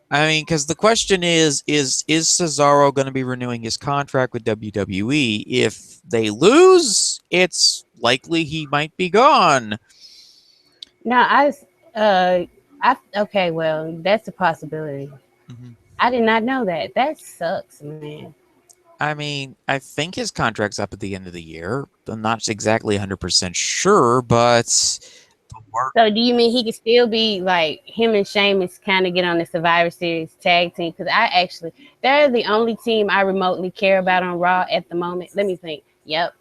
I mean, because the question is Cesaro going to be renewing his contract with WWE? If they lose, it's likely he might be gone. No, okay. Well, that's a possibility. Mhm. I did not know that. That sucks, man. I mean, I think his contract's up at the end of the year. I'm not exactly 100% sure, but the work. So, do you mean he could still be like him and Sheamus kind of get on the Survivor Series tag team? Because they're the only team I remotely care about on Raw at the moment. Let me think. Yep.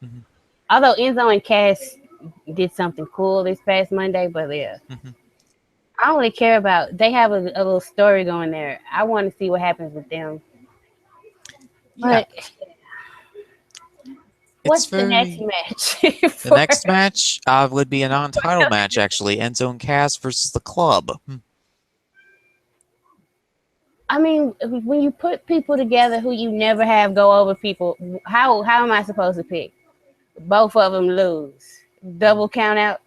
Mhm, Although Enzo and Cass did something cool this past Monday, but yeah, mhm. I only care about they have a little story going there. I want to see what happens with them. Yeah, But it's what's the next very. match The for? next match would be a non-title match, actually. Enzo and Cass versus the Club. I mean, when you put people together who you never have go over people, how am I supposed to pick? Both of them lose. Double count out.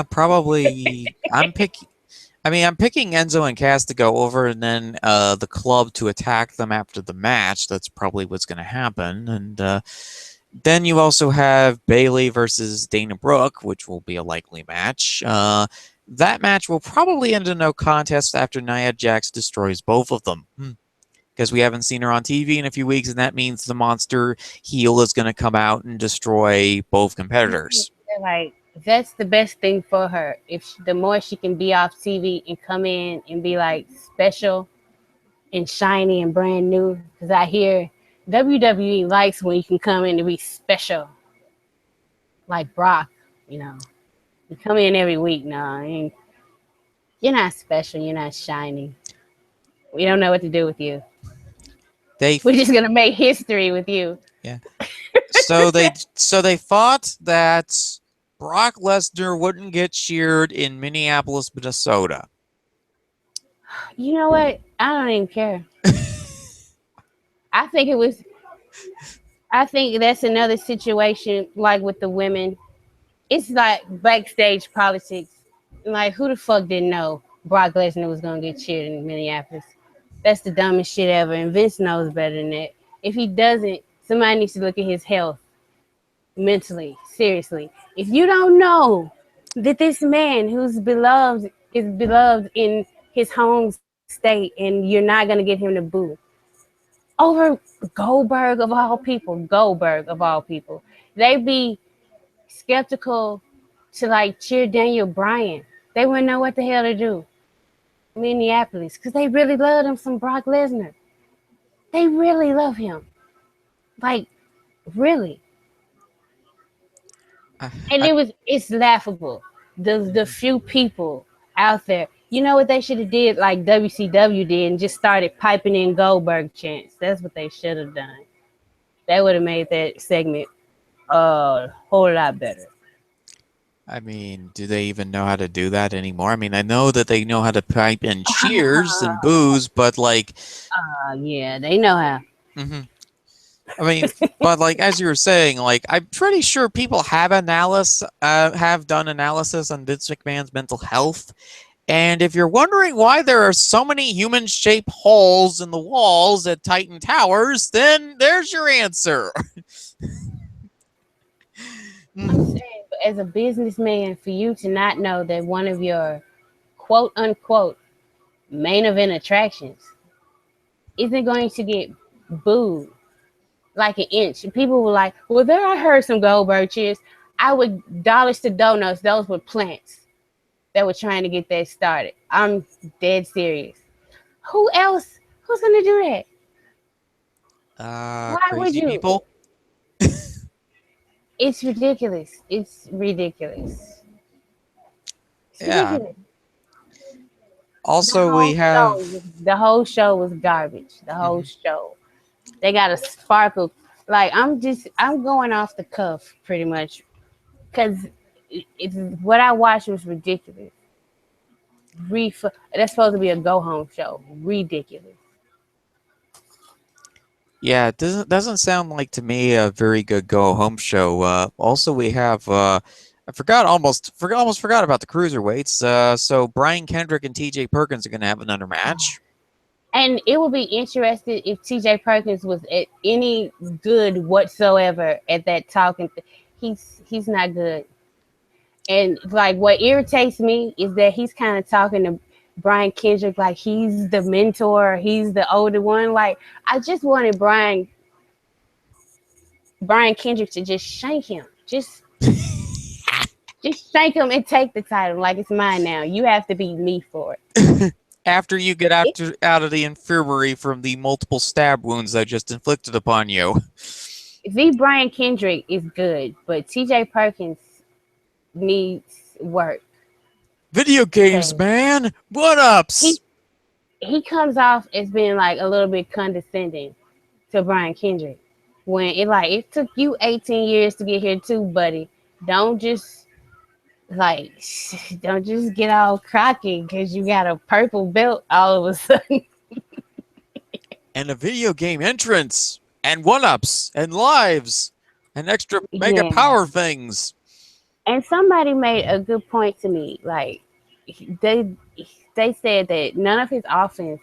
Probably. I'm picking Enzo and Cass to go over, and then the Club to attack them after the match. That's probably what's going to happen. And then you also have Bailey versus Dana Brooke, which will be a likely match. That match will probably end in no contest after Nia Jax destroys both of them. Because we haven't seen her on TV in a few weeks, and that means the monster heel is going to come out and destroy both competitors. Like that's the best thing for her. The more she can be off TV and come in and be like special and shiny and brand new, because I hear WWE likes when you can come in to be special, like Brock. You know, you come in every week. No, you're not special. You're not shiny. We don't know what to do with you. They, We're just gonna make history with you. yeah. So they thought that Brock Lesnar wouldn't get cheered in Minneapolis, Minnesota. You know what? I don't even care. I think it was. I think that's another situation like with the women. It's like backstage politics. Like who the fuck didn't know Brock Lesnar was gonna get cheered in Minneapolis? That's the dumbest shit ever, and Vince knows better than that. If he doesn't, somebody needs to look at his health mentally, seriously. If you don't know that this man who's beloved is beloved in his home state and you're not gonna get him to boo over Goldberg of all people, Goldberg of all people, they be skeptical to like cheer Daniel Bryan. They wouldn't know what the hell to do. Minneapolis, because they really love him some Brock Lesnar. They really love him. Like, really. I, And I, it's laughable. The few people out there. You know what they should have did like WCW did and just started piping in Goldberg chants. That's what they should have done. That would have made that segment a whole lot better. I mean, do they even know how to do that anymore? I mean, I know that they know how to pipe in cheers and boos, but like, Yeah, they know how. mhm. I mean, but like as you were saying, like I'm pretty sure people have done analysis on Vince McMahon's mental health. And if you're wondering why there are so many human-shaped holes in the walls at Titan Towers, then there's your answer. I'm saying, but as a businessman, for you to not know that one of your quote unquote main event attractions isn't going to get booed like an inch. And people were like, well, there I heard some Goldberg cheers. I would dollars to donuts, those were plants that were trying to get that started. I'm dead serious. Who else? Who's gonna do that? Why would Crazy you? people. It's ridiculous. It's ridiculous. It's Yeah. ridiculous. The Also, we whole have. show, the whole show was garbage. The whole Mhm. show. They got a sparkle. Like I'm going off the cuff pretty much because it's what I watched was ridiculous. That's supposed to be a go home show. Ridiculous. Yeah, it doesn't sound like to me a very good go home show. Also, we have. I almost forgot about the cruiserweights. So Brian Kendrick and T.J. Perkins are going to have another match. And it would be interesting if T.J. Perkins was at any good whatsoever at that talking. He's not good. And like what irritates me is that he's kind of talking to Brian Kendrick like he's the mentor, he's the older one. Like I just wanted Brian Kendrick to just shank him. Just shank him and take the title like it's mine now. You have to beat me for After you get it. out of the infirmary from the multiple stab wounds I just inflicted upon you. V Brian Kendrick is good, but TJ Perkins needs work Video games, because man. What ups? he he comes off as being like a little bit condescending to Brian Kendrick. When it took you 18 years to get here too, buddy. Don't just like don't just get all cocky because you got a purple belt all of a sudden. And a video game entrance. And one ups. And lives. And extra mega Yeah. power things. And somebody made a good point to me. Like they they said that none of his offense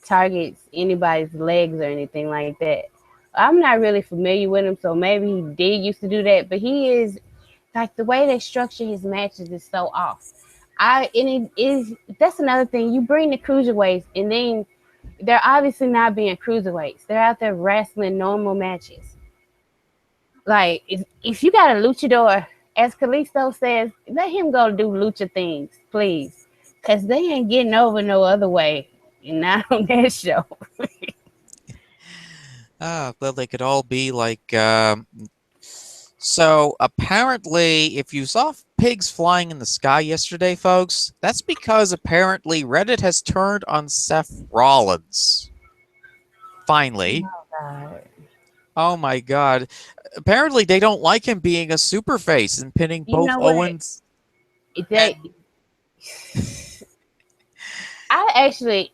targets anybody's legs or anything like that. I'm not really familiar with him, so maybe he did used to do that, but he is like the way they structure his matches is so off. I and it is That's another thing. You bring the cruiserweights, and then they're obviously not being cruiserweights. They're out there wrestling normal matches. Like if you got a luchador, as Kalisto says, let him go do lucha things, please, because they ain't getting over no other way, and not on that show. Well, they could all be like. So apparently, if you saw pigs flying in the sky yesterday, folks, that's because apparently Reddit has turned on Seth Rollins. Finally. God. Oh my god. Apparently they don't like him being a superface and pinning You both know what? Owens They, and I actually,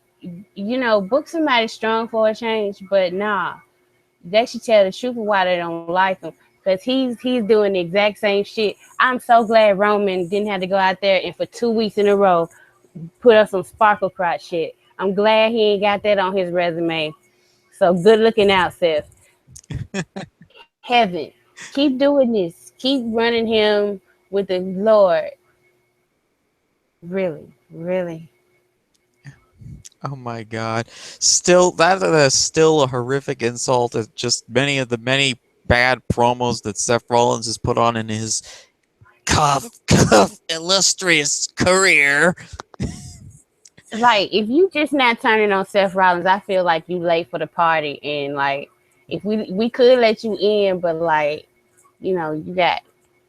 book somebody strong for a change, but nah, they should tell the truth of why they don't like him. Because he's doing the exact same shit. I'm so glad Roman didn't have to go out there and for 2 weeks in a row put up some sparkle crotch shit. I'm glad he ain't got that on his resume. So good looking out, Seth. Heaven. Keep doing this. Keep running him with the Lord. Really, really. oh my god. Still that is still a horrific insult at just many of the many bad promos that Seth Rollins has put on in his illustrious career. Like if you just not turning on Seth Rollins, I feel like you late for the party. And like if we could let you in, but like you got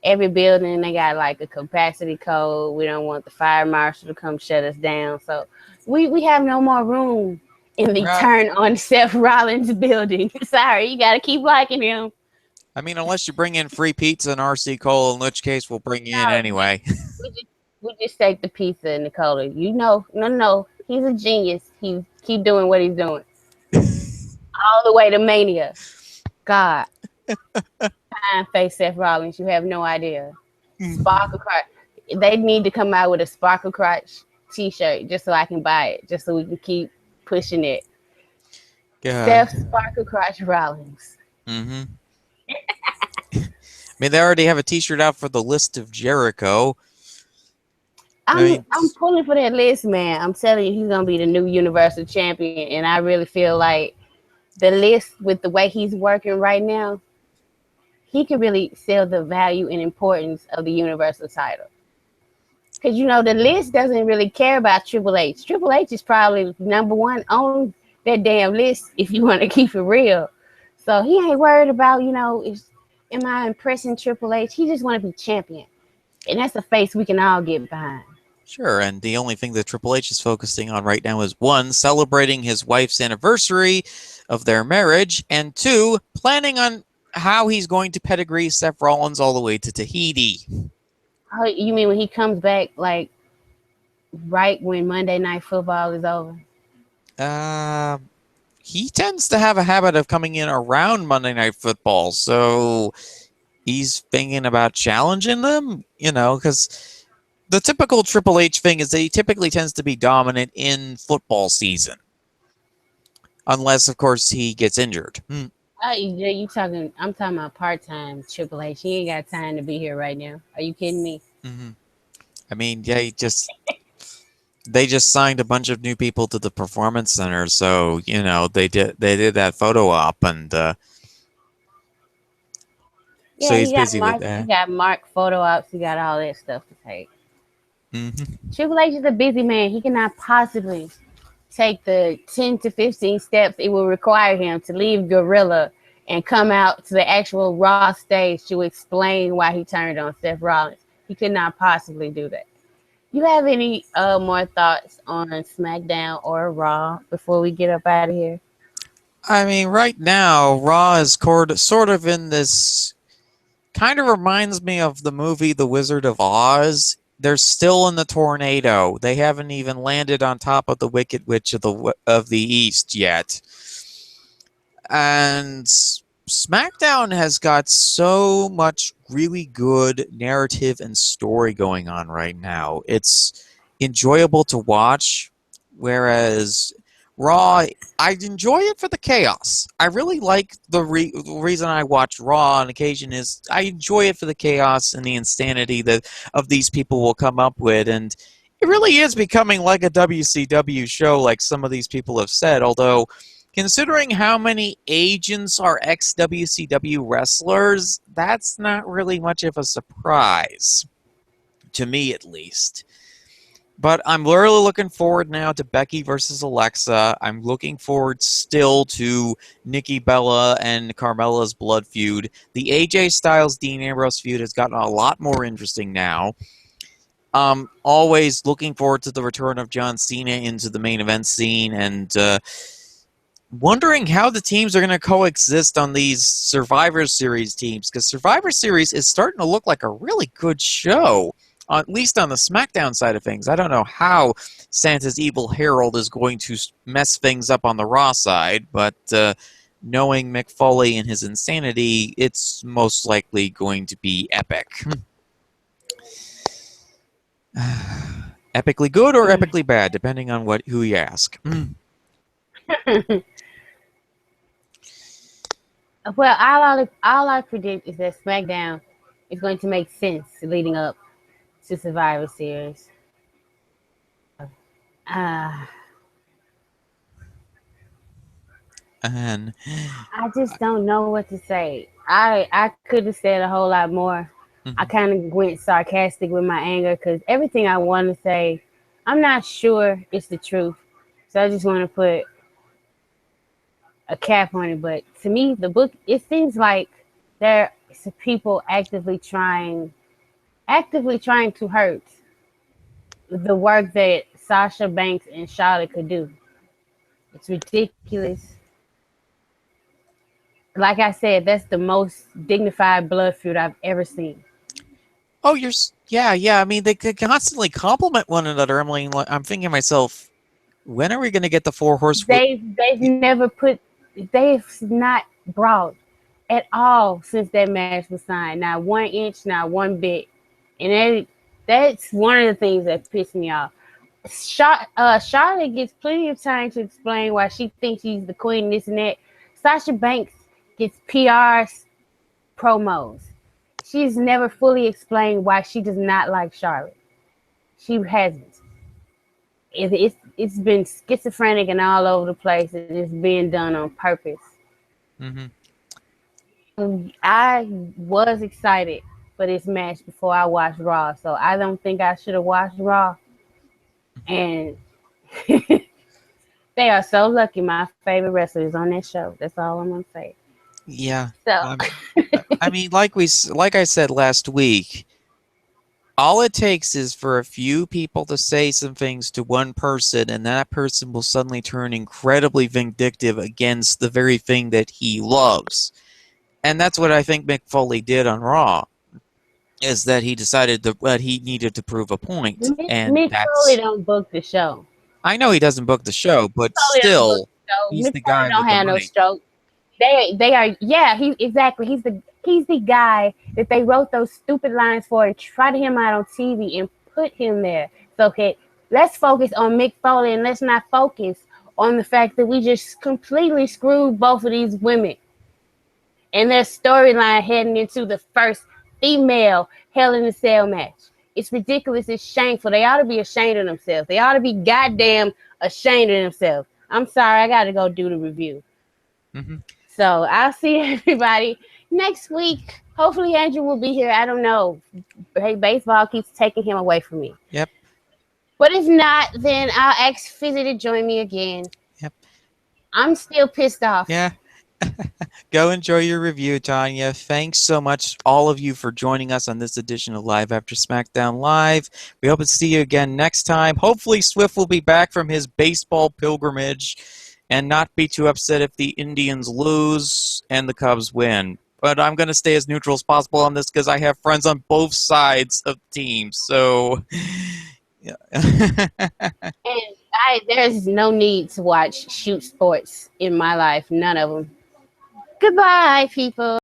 every building they got like a capacity code. We don't want the fire marshal to come shut us down, so we have no more room in the Right. turn on Seth Rollins building. Sorry, you got to keep liking him. I mean, unless you bring in free pizza and RC Cole, in which case we'll bring you in No, anyway. we just we just take the pizza and the cola. No, he's a genius. He keep doing what he's doing all the way to Mania. God, time face Seth Rollins. You have no idea. Sparkle crotch. They need to come out with a sparkle crotch T-shirt just so I can buy it, just so we can keep pushing it. God. Seth Sparkle Crotch Rollins. Mm-hmm. I mean, they already have a T-shirt out for the List of Jericho. I mean, I'm pulling for that list, man. I'm telling you, he's gonna be the new Universal Champion, and I really feel like the list with the way he's working right now, he can really sell the value and importance of the Universal title. Because the list doesn't really care about Triple H. Triple H is probably number one on that damn list if you want to keep it real. So he ain't worried about, am I impressing Triple H? He just want to be champion. And that's a face we can all get behind. Sure, and the only thing that Triple H is focusing on right now is one, celebrating his wife's anniversary of their marriage, and two, planning on how he's going to pedigree Seth Rollins all the way to Tahiti. Oh, you mean when he comes back, like right when Monday Night Football is over? Uh, he tends to have a habit of coming in around Monday Night Football, so he's thinking about challenging them, because the typical Triple H thing is that he typically tends to be dominant in football season. Unless, of course, he gets injured. You talking? I'm talking about part time Triple H. He ain't got time to be here right now. Are you kidding me? Mm-hmm. I mean, yeah, they just signed a bunch of new people to the performance center, so they did that photo op, and so Yeah, he's busy with He that. got Mark photo ops. He got all that stuff to take. Mm-hmm. Triple H is a busy man. He cannot possibly take the 10 to 15 steps it will require him to leave Gorilla and come out to the actual Raw stage to explain why he turned on Seth Rollins. He could not possibly do that. You have any more thoughts on SmackDown or Raw before we get up out of here? I mean, right now, Raw is sort of in this. Kind of reminds me of the movie The Wizard of Oz. They're still in the tornado. They haven't even landed on top of the Wicked Witch of the East yet. And SmackDown has got so much really good narrative and story going on right now. It's enjoyable to watch, whereas Raw, I enjoy it for the chaos. I really like the reason I watch Raw on occasion is I enjoy it for the chaos and the insanity that of these people will come up with, and it really is becoming like a WCW show, like some of these people have said. Although, considering how many agents are ex-WCW wrestlers, that's not really much of a surprise to me, at least. But I'm really looking forward now to Becky versus Alexa. I'm looking forward still to Nikki Bella and Carmella's blood feud. The AJ Styles Dean Ambrose feud has gotten a lot more interesting now. Always looking forward to the return of John Cena into the main event scene, and wondering how the teams are going to coexist on these Survivor Series teams, because Survivor Series is starting to look like a really good show. At least on the SmackDown side of things. I don't know how Santa's Evil Herald is going to mess things up on the Raw side, but knowing Mick Foley and his insanity, it's most likely going to be epic. Epically good or epically bad, depending on who you ask. Well, all I predict is that SmackDown is going to make sense leading up to Survivor Series. Uh, And I just don't know what to say. I could have said a whole lot more. I kind of went sarcastic with my anger because everything I want to say, I'm not sure it's the truth. So I just want to put a cap on it. But to me, the book, it seems like there's people actively trying to hurt the work that Sasha Banks and Charlotte could do. It's ridiculous. Like I said, that's the most dignified blood feud I've ever seen. oh, yeah. I mean, they could constantly compliment one another. I'm thinking to myself, when are we going to get the four horse? They've not brought at all since that match was signed. Not 1 inch, not one bit. And that's one of the things that pissed me off. Charlotte gets plenty of time to explain why she thinks she's the queen, this and that. Sasha Banks gets PR promos. She's never fully explained why she does not like Charlotte. She hasn't. It's been schizophrenic and all over the place, and it's being done on purpose. Mm-hmm. I was excited for this match before I watched Raw, so I don't think I should have watched Raw. And they are so lucky. My favorite wrestler is on that show. That's all I'm gonna say. Yeah. So Um, I mean, like I said last week, all it takes is for a few people to say some things to one person, and that person will suddenly turn incredibly vindictive against the very thing that he loves. And that's what I think Mick Foley did on Raw, is that he decided that he needed to prove a point, and Mick Foley that's. don't book the show. I know he doesn't book the show, but Foley don't book still, the show. he's Mick the Foley guy don't with the have no money. stroke. They are, yeah, he exactly. He's the guy that they wrote those stupid lines for and tried him out on TV and put him there. So okay, let's focus on Mick Foley and let's not focus on the fact that we just completely screwed both of these women and their storyline heading into the first female Hell in a Cell match. It's ridiculous. It's shameful. They ought to be ashamed of themselves. They ought to be goddamn ashamed of themselves. I'm sorry. I got to go do the review. Hmm. So I'll see everybody next week. Hopefully Andrew will be here. I don't know. Hey, baseball keeps taking him away from me. Yep. But if not, then I'll ask Fizzy to join me again. Yep. I'm still pissed off. Yeah. Go enjoy your review, Tonya. Thanks so much, all of you, for joining us on this edition of Live After SmackDown Live. We hope to see you again next time. Hopefully, Swift will be back from his baseball pilgrimage and not be too upset if the Indians lose and the Cubs win. But I'm going to stay as neutral as possible on this because I have friends on both sides of the team. So, yeah. And there's no need to watch shoot sports in my life. None of them. Goodbye, people.